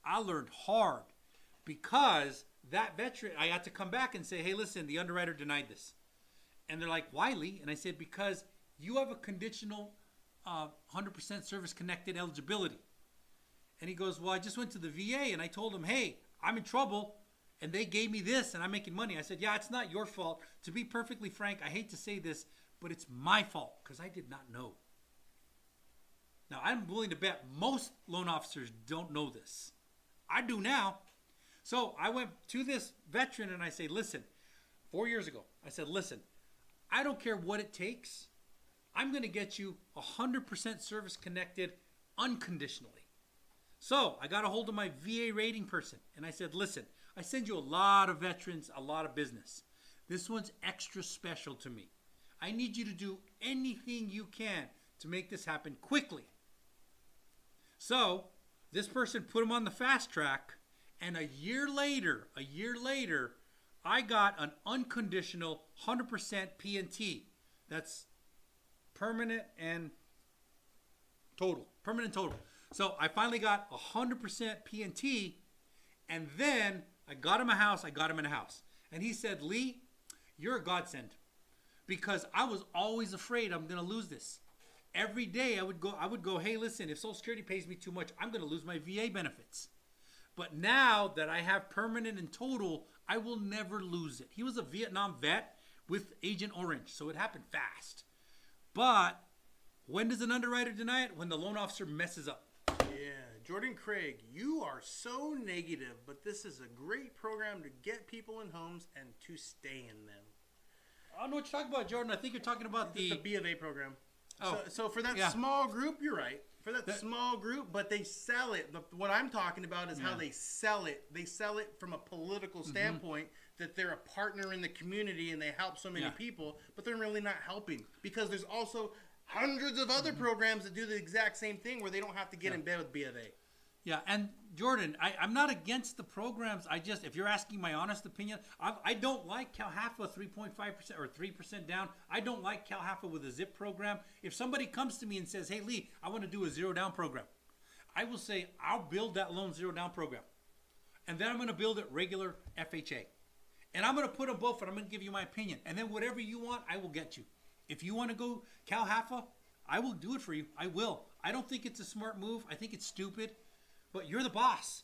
I learned hard because that veteran, I had to come back and say, hey, listen, the underwriter denied this. And they're like, why, Lee? And I said, because you have a conditional 100% service connected eligibility. And he goes, well, I just went to the VA and I told them, hey, I'm in trouble. And they gave me this and I'm making money. I said, yeah, it's not your fault. To be perfectly frank, I hate to say this, but it's my fault because I did not know. Now, I'm willing to bet most loan officers don't know this. I do now. So I went to this veteran and I say, listen, 4 years ago, I said, listen, I don't care what it takes. I'm going to get you 100% service connected unconditionally. So I got a hold of my VA rating person and I said, listen, I send you a lot of veterans, a lot of business. This one's extra special to me. I need you to do anything you can to make this happen quickly. So this person put him on the fast track, and a year later, I got an unconditional 100% P&T. That's permanent and total. Permanent total. So I finally got 100% P&T, and then I got him a house. I got him in a house. And he said, Lee, you're a godsend. Because I was always afraid I'm going to lose this. Every day I would go, hey, listen, if Social Security pays me too much, I'm going to lose my VA benefits. But now that I have permanent and total, I will never lose it. He was a Vietnam vet with Agent Orange, so it happened fast. But when does an underwriter deny it? When the loan officer messes up. Yeah, Jordan Craig, you are so negative, but this is a great program to get people in homes and to stay in them. I don't know what you're talking about, Jordan. I think you're talking about the B of A program. Oh, so for that small group, you're right. For that small group, but they sell it. What I'm talking about is how they sell it. They sell it from a political standpoint that they're a partner in the community and they help so many people, but they're really not helping because there's also hundreds of other programs that do the exact same thing where they don't have to get in bed with B of A. Yeah, and Jordan, I'm not against the programs. I just, if you're asking my honest opinion, I don't like CalHFA 3.5% or 3% down. I don't like CalHFA with a ZIP program. If somebody comes to me and says, hey, Lee, I want to do a zero down program, I will say, I'll build that loan zero down program. And then I'm going to build it regular FHA. And I'm going to put them both, and I'm going to give you my opinion. And then whatever you want, I will get you. If you want to go CalHFA, I will do it for you. I will. I don't think it's a smart move. I think it's stupid. But you're the boss.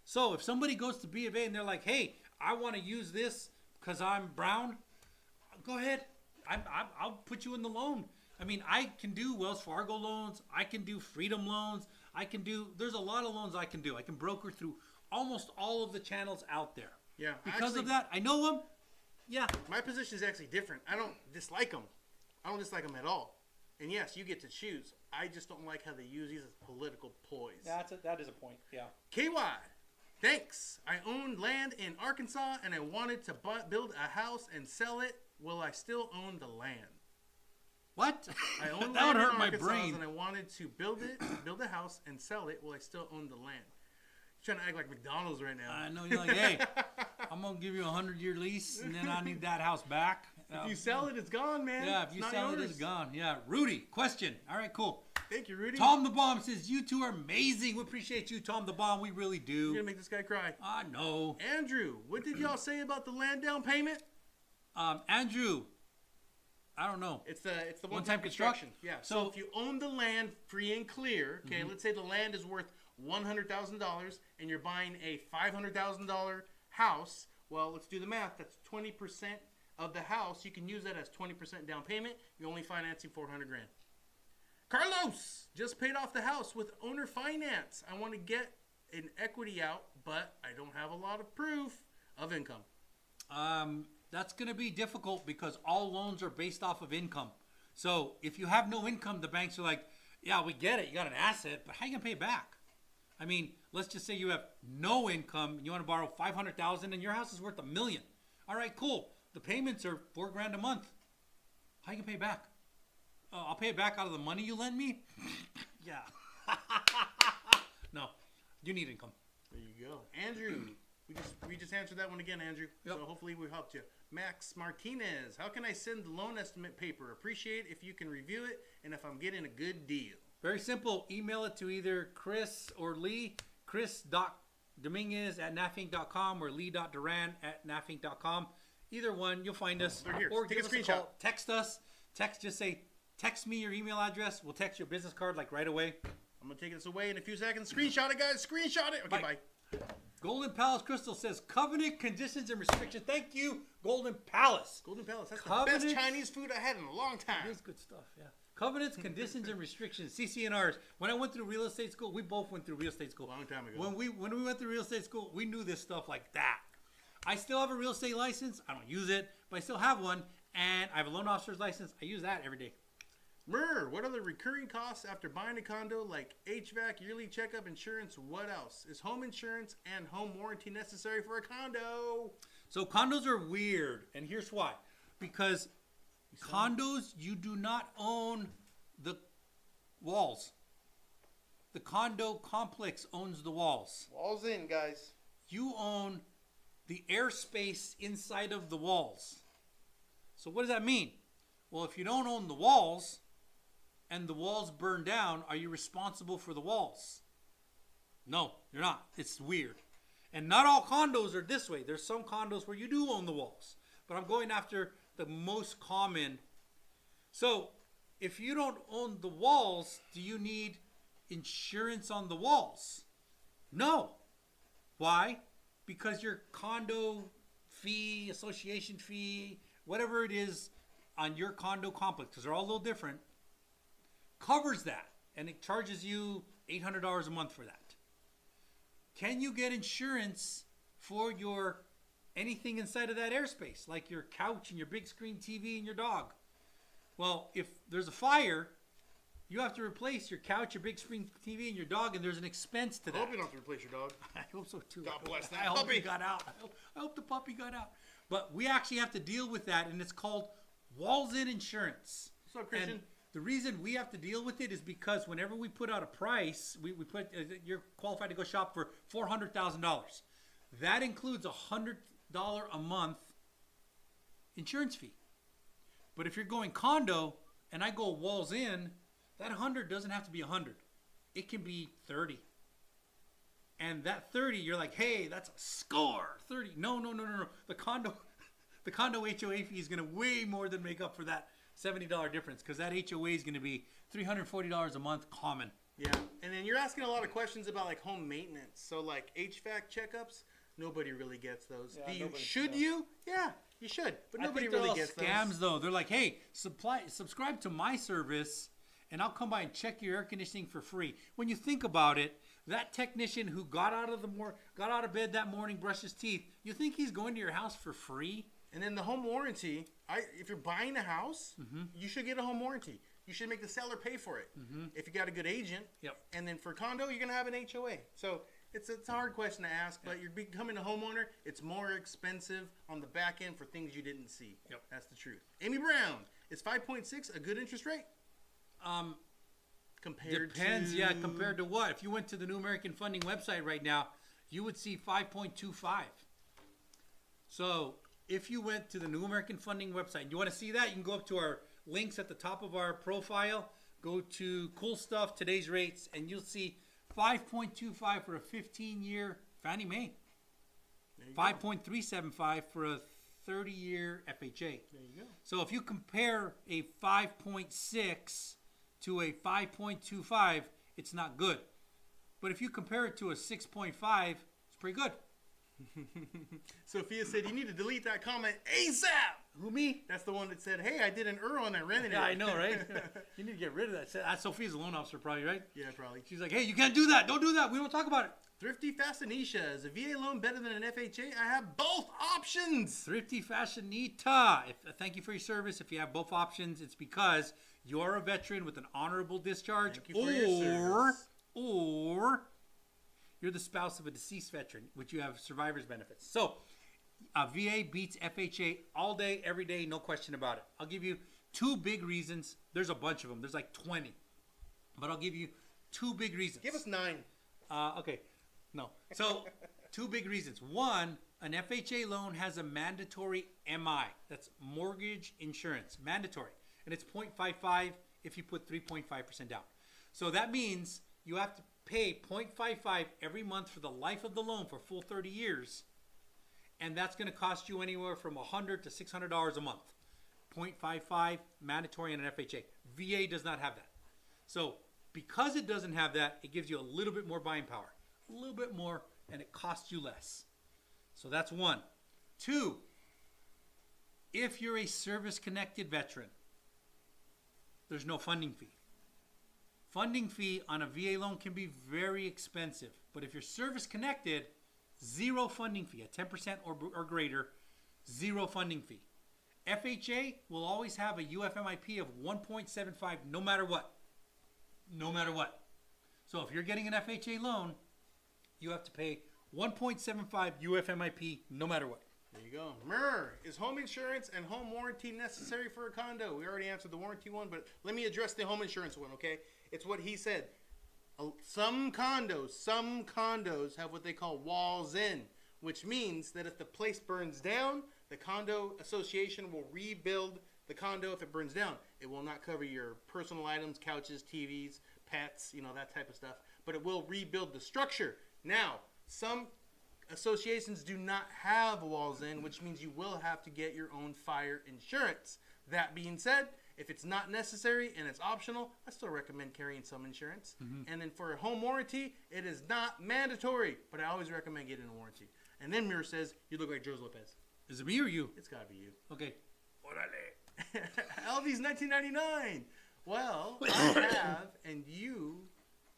So if somebody goes to B of A and they're like, hey, I want to use this because I'm brown, go ahead. I'll put you in the loan. I mean, I can do Wells Fargo loans. I can do Freedom loans. There's a lot of loans I can do. I can broker through almost all of the channels out there. Yeah. Because of that, I know them. Yeah. My position is actually different. I don't dislike them. I don't dislike them at all. And yes, you get to choose. I just don't like how they use these as political ploys. That is a point, yeah. KY, thanks. I owned land in Arkansas and I wanted to build a house and sell it. Will I still own the land? What? I own that land would hurt in my Arkansas brain. and I wanted to build a house and sell it. Will I still own the land? You're trying to act like McDonald's right now. I know. You're like, hey, I'm going to give you a 100-year lease and then I need that house back. If you sell it, it's gone, man. Yeah, if you sell it, it's gone. Yeah. Rudy, question. All right, cool. Thank you, Rudy. Tom the Bomb says, you two are amazing. We appreciate you, Tom the Bomb. We really do. You're going to make this guy cry. I know. Andrew, what did y'all say about the land down payment? Andrew, I don't know. It's the one-time construction. Yeah. So if you own the land free and clear, okay, let's say the land is worth $100,000 and you're buying a $500,000 house, well, let's do the math. That's 20% of the house. You can use that as 20% down payment. You're only financing $400,000. Carlos just paid off the house with owner finance. I want to get an equity out, but I don't have a lot of proof of income. That's going to be difficult because all loans are based off of income. So if you have no income, the banks are like, yeah, we get it. You got an asset, but how are you going to pay it back? I mean, let's just say you have no income and you want to borrow $500,000 and your house is worth $1 million. All right, cool. The payments are $4,000 a month. How you gonna pay it back? Oh, I'll pay it back out of the money you lend me? Yeah. No, you need income. There you go. Andrew, we just answered that one again, Andrew. Yep. So hopefully we helped you. Max Martinez, how can I send the loan estimate paper? Appreciate if you can review it and if I'm getting a good deal. Very simple. Email it to either Chris or Lee. Chris.Dominguez@nafinc.com or Lee.Duran@nafinc.com. Either one, you'll find us. They're here. Or take give a us screenshot. A call. Text us. Just say, text me your email address. We'll text you a business card like right away. I'm going to take this away in a few seconds. Screenshot it, guys. Screenshot it. Okay, bye. Golden Palace Crystal says, covenant, conditions, and restrictions. Thank you, Golden Palace. Golden Palace. That's Covenant. the best Chinese food I had in a long time. It is good stuff, yeah. Covenants, conditions, and restrictions, CCNRs. When I went through real estate school, we both went through real estate school. A long time ago. When we went through real estate school, we knew this stuff like that. I still have a real estate license. I don't use it, but I still have one. And I have a loan officer's license. I use that every day. What are the recurring costs after buying a condo, like HVAC, yearly checkup, insurance? What else? Is home insurance and home warranty necessary for a condo? So condos are weird, and here's why. Because condos, you do not own the walls. The condo complex owns the walls. Walls in, guys. You own the airspace inside of the walls. So what does that mean? Well, if you don't own the walls and the walls burn down, are you responsible for the walls? No, you're not. It's weird. And not all condos are this way. There's some condos where you do own the walls. But I'm going after the most common. So if you don't own the walls, do you need insurance on the walls? No. Why? Because your condo fee, association fee, whatever it is on your condo complex, because they're all a little different, covers that. And it charges you $800 a month for that. Can you get insurance for your anything inside of that airspace, like your couch and your big screen TV and your dog? Well, if there's a fire, you have to replace your couch, your big screen TV, and your dog, and there's an expense to that. I hope you don't have to replace your dog. I hope so too. God bless that I hope puppy. he got out. I hope the puppy got out. But we actually have to deal with that, and it's called walls in insurance. What's up, Christian? And the reason we have to deal with it is because whenever we put out a price, we put you're qualified to go shop for $400,000. That includes $100 a month insurance fee. But if you're going condo and I go walls in, that 100 doesn't have to be 100. It can be 30. And that 30, you're like, hey, that's a score. 30. No. The condo HOA fee is going to way more than make up for that $70 difference, because that HOA is going to be $340 a month common. Yeah, and then you're asking a lot of questions about like home maintenance. So like HVAC checkups, nobody really gets those. Yeah, Should you? Yeah, you should, but nobody really gets those. Scams though. They're like, hey, subscribe to my service, and I'll come by and check your air conditioning for free. When you think about it, that technician who got out of bed that morning, brushed his teeth, you think he's going to your house for free? And then the home warranty, if you're buying a house, you should get a home warranty. You should make the seller pay for it. If you got a good agent. Yep. And then for condo, you're going to have an HOA. So it's a hard question to ask, but you're becoming a homeowner. It's more expensive on the back end for things you didn't see. Yep. That's the truth. Amy Brown, is 5.6 a good interest rate? Compared to what? If you went to the New American Funding website right now, you would see 5.25. So if you went to the New American Funding website and you want to see that, you can go up to our links at the top of our profile, go to cool stuff, today's rates, and you'll see 5.25 for a 15-year Fannie Mae. 5.375 for a 30-year FHA. There you go. So if you compare a 5.6 to a 5.25, it's not good. But if you compare it to a 6.5, it's pretty good. Sophia said, you need to delete that comment ASAP. Who, me? That's the one that said, hey, I did an ER on that rented it. Yeah, I know, right? You need to get rid of that. That's Sophia's a loan officer probably, right? Yeah, probably. She's like, hey, you can't do that. Don't do that. We don't talk about it. Thrifty Fashionista, is a VA loan better than an FHA? I have both options. Thrifty Fashionista. Thank you for your service. If you have both options, it's because you're a veteran with an honorable discharge, Thank you for your service. or you're the spouse of a deceased veteran, which you have survivor's benefits. So, VA beats FHA all day, every day, no question about it. I'll give you two big reasons. There's a bunch of them. There's like 20. But I'll give you two big reasons. Give us 9. Okay. No. So, two big reasons. One, an FHA loan has a mandatory MI. That's mortgage insurance. Mandatory. And it's 0.55 if you put 3.5% down. So that means you have to pay 0.55 every month for the life of the loan for full 30 years. And that's going to cost you anywhere from $100 to $600 a month. 0.55 mandatory on an FHA. VA does not have that. So because it doesn't have that, it gives you a little bit more buying power. A little bit more, and it costs you less. So that's one. Two, if you're a service-connected veteran, there's no funding fee. Funding fee on a VA loan can be very expensive, but if you're service connected, zero funding fee at 10% or greater, zero funding fee. FHA will always have a UFMIP of 1.75 no matter what. No matter what. So if you're getting an FHA loan, you have to pay 1.75 UFMIP no matter what. There you go. Myrrh, is home insurance and home warranty necessary for a condo? We already answered the warranty one, but let me address the home insurance one, okay? It's what he said. Some condos have what they call walls in, which means that if the place burns down, the condo association will rebuild the condo if it burns down. It will not cover your personal items, couches, TVs, pets, that type of stuff, but it will rebuild the structure. Now, some associations do not have walls in, which means you will have to get your own fire insurance. That being said, if it's not necessary and it's optional, I still recommend carrying some insurance. And then for a home warranty, it is not mandatory, but I always recommend getting a warranty. And then Mirror says, you look like George Lopez. Is it me or you? It's got to be you. Okay. Orale. LV's 1999. Well, I have and you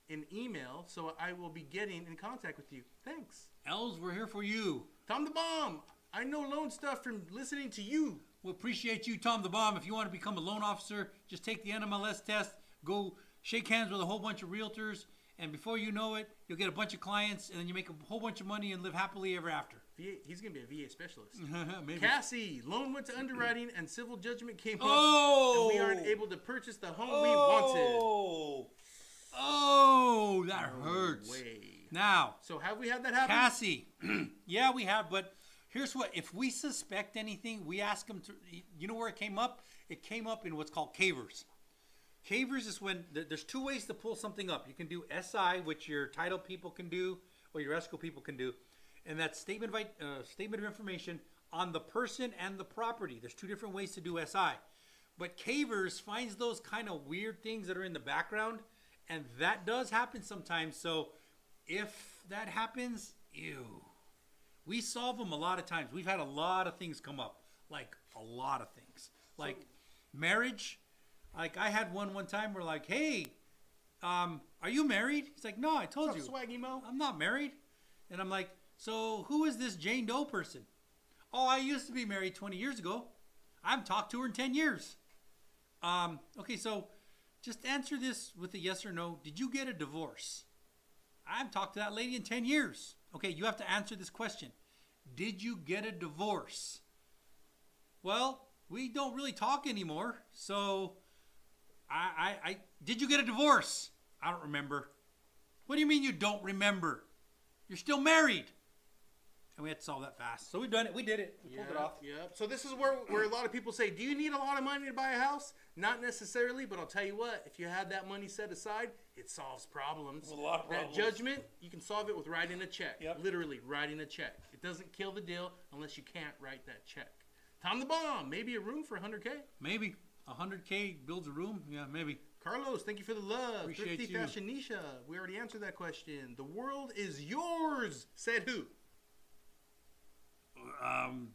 an email, so I will be getting in contact with you. Thanks. Els, we're here for you. Tom the Bomb. I know loan stuff from listening to you. We appreciate you, Tom the Bomb. If you want to become a loan officer, just take the NMLS test, go shake hands with a whole bunch of realtors, and before you know it, you'll get a bunch of clients, and then you make a whole bunch of money and live happily ever after. He's going to be a VA specialist. Maybe. Cassie, loan went to underwriting and civil judgment came up, Oh! and we aren't able to purchase the home we wanted. Oh, that hurts. Way. Now, So have we had that happen? Cassie, yeah, we have, but here's what, if we suspect anything, we ask them to, you know where it came up? It came up in what's called cavers. Cavers is when, there's two ways to pull something up. You can do SI, which your title people can do, or your escrow people can do, and that's statement of information on the person and the property. There's two different ways to do SI. But cavers finds those kind of weird things that are in the background, and that does happen sometimes. So if that happens, ew. We solve them a lot of times. We've had a lot of things come up, like a lot of things. Like marriage. Like I had one time where like, hey, are you married? He's like, no, I told What's you. up, Swaggy Mo? I'm not married. And I'm like, so who is this Jane Doe person? Oh, I used to be married 20 years ago. I haven't talked to her in 10 years. Okay, so just answer this with a yes or no. Did you get a divorce? I haven't talked to that lady in 10 years. Okay, you have to answer this question. Did you get a divorce? Well, we don't really talk anymore. So, did you get a divorce? I don't remember. What do you mean you don't remember? You're still married. And we had to solve that fast. So we've done it. We did it. We pulled it off. Yep. So this is where a lot of people say, do you need a lot of money to buy a house? Not necessarily, but I'll tell you what, if you have that money set aside, it solves problems. A lot of problems. That judgment, you can solve it with writing a check. Yep. Literally writing a check. It doesn't kill the deal unless you can't write that check. Tom the Bomb, maybe a room for 100K? Maybe. 100K builds a room? Yeah, maybe. Carlos, thank you for the love. Appreciate Thrifty you. Fashionisha, we already answered that question. The world is yours, said who?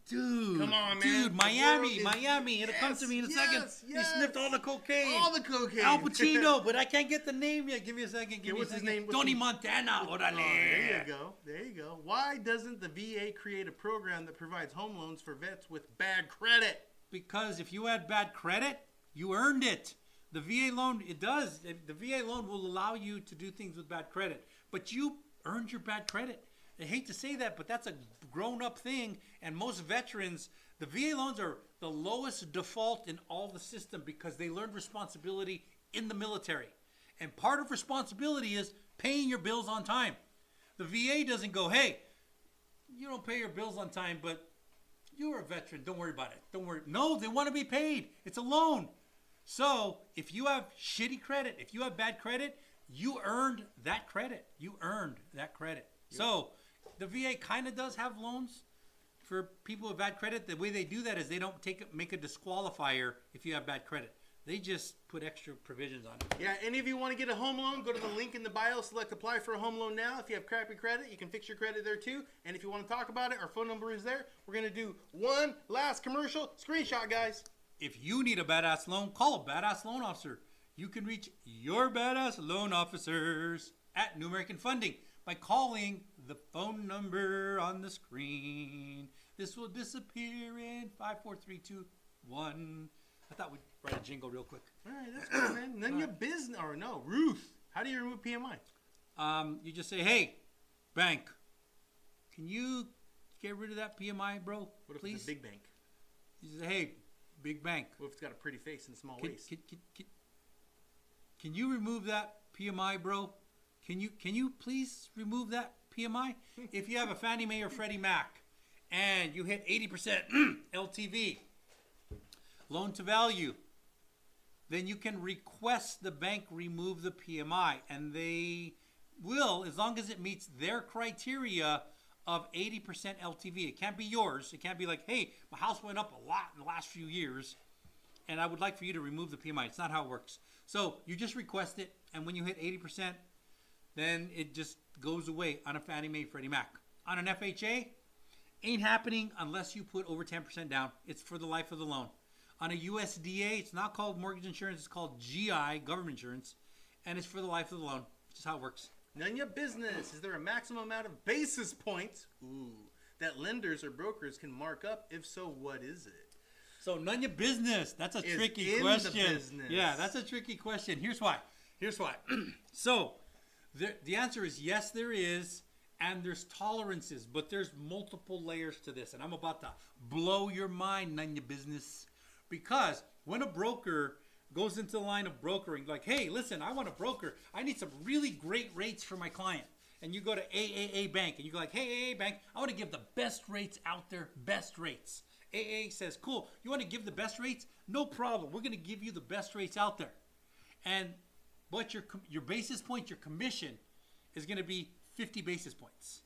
Dude. Come on, man. Dude, The Miami. world is- It'll come to me in a second. Yes, He yes. sniffed all the cocaine. All the cocaine. Al Pacino, but I can't get the name yet. Give me a second. Give me what's a his second. name? What's Tony his- Montana. Orale. There you go. There you go. Why doesn't the VA create a program that provides home loans for vets with bad credit? Because if you had bad credit, you earned it. The VA loan, it does. The VA loan will allow you to do things with bad credit. But you earned your bad credit. I hate to say that, but that's a grown-up thing. And most veterans, the VA loans are the lowest default in all the system because they learned responsibility in the military. And part of responsibility is paying your bills on time. The VA doesn't go, hey, you don't pay your bills on time, but you're a veteran. Don't worry about it. Don't worry. No, they want to be paid. It's a loan. So if you have shitty credit, if you have bad credit, you earned that credit. You earned that credit. Yep. So the VA kind of does have loans for people with bad credit. The way they do that is they don't make a disqualifier if you have bad credit. They just put extra provisions on it. Yeah, any of you want to get a home loan, go to the link in the bio, select apply for a home loan now. If you have crappy credit, you can fix your credit there too. And if you want to talk about it, our phone number is there. We're going to do one last commercial. Screenshot, guys. If you need a badass loan, call a badass loan officer. you can reach your badass loan officers at New American Funding by calling the phone number on the screen. This will disappear in 5, 4, 3, 2, 1. I thought we'd write a jingle real quick. All right, that's good, man. And then your business, or no, Ruth. How do you remove PMI? You just say, hey, bank, can you get rid of that PMI, bro? What if please? it's a big bank? You say, hey, big bank. What if it's got a pretty face and small waist? Can you remove that PMI, bro? Can you please remove that PMI? If you have a Fannie Mae or Freddie Mac and you hit 80% LTV, loan to value, then you can request the bank remove the PMI, and they will, as long as it meets their criteria of 80% LTV. It can't be yours. It can't be like, hey, my house went up a lot in the last few years, and I would like for you to remove the PMI. It's not how it works. So you just request it, and when you hit 80%, then it just goes away on a Fannie Mae, Freddie Mac. On an FHA, ain't happening unless you put over 10% down. It's for the life of the loan. On a USDA, it's not called mortgage insurance. It's called GI, government insurance, and it's for the life of the loan. It's just how it works. None of your business. Is there a maximum amount of basis points that lenders or brokers can mark up? If so, what is it? So none your business. That's a tricky in question. The business. Yeah, that's a tricky question. Here's why. So the answer is yes, there is, and there's tolerances, but there's multiple layers to this, and I'm about to blow your mind, none your business. Because when a broker goes into the line of brokering, like, hey, listen, I want a broker. I need some really great rates for my client. And you go to AAA Bank, and you go like, hey, AAA Bank, I want to give the best rates out there, best rates. AA says, cool, you want to give the best rates? No problem. We're going to give you the best rates out there. But your basis point, your commission, is going to be 50 basis points.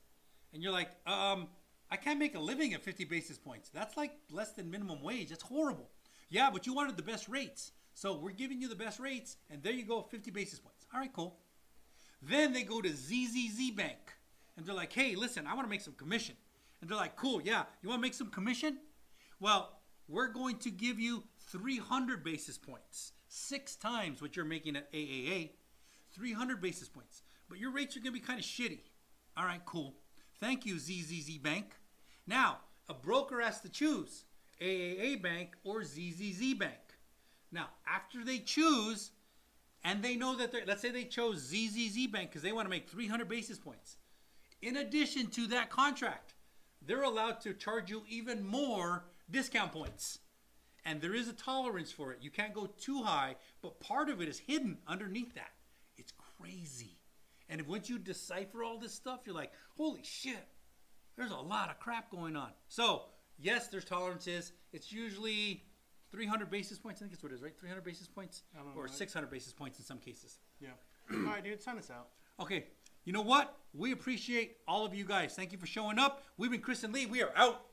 And you're like, I can't make a living at 50 basis points. That's like less than minimum wage. That's horrible. Yeah, but you wanted the best rates. So we're giving you the best rates, and there you go, 50 basis points. All right, cool. Then they go to ZZZ Bank, and they're like, hey, listen, I want to make some commission. And they're like, cool, yeah, you want to make some commission? Well, we're going to give you 300 basis points, 6 times what you're making at AAA, 300 basis points. But your rates are going to be kind of shitty. All right, cool. Thank you, ZZZ Bank. Now, a broker has to choose AAA Bank or ZZZ Bank. Now, after they choose, and they know that let's say they chose ZZZ Bank because they want to make 300 basis points. In addition to that contract, they're allowed to charge you even more discount points. And there is a tolerance for it. You can't go too high, but part of it is hidden underneath that. It's crazy. And once you decipher all this stuff, you're like, holy shit, there's a lot of crap going on. So, yes, there's tolerances. It's usually 300 basis points. I think that's what it is, right? 300 basis points? Or 600 basis points in some cases. Yeah. All right, dude, sign us out. Okay. You know what? We appreciate all of you guys. Thank you for showing up. We've been Chris and Lee. We are out.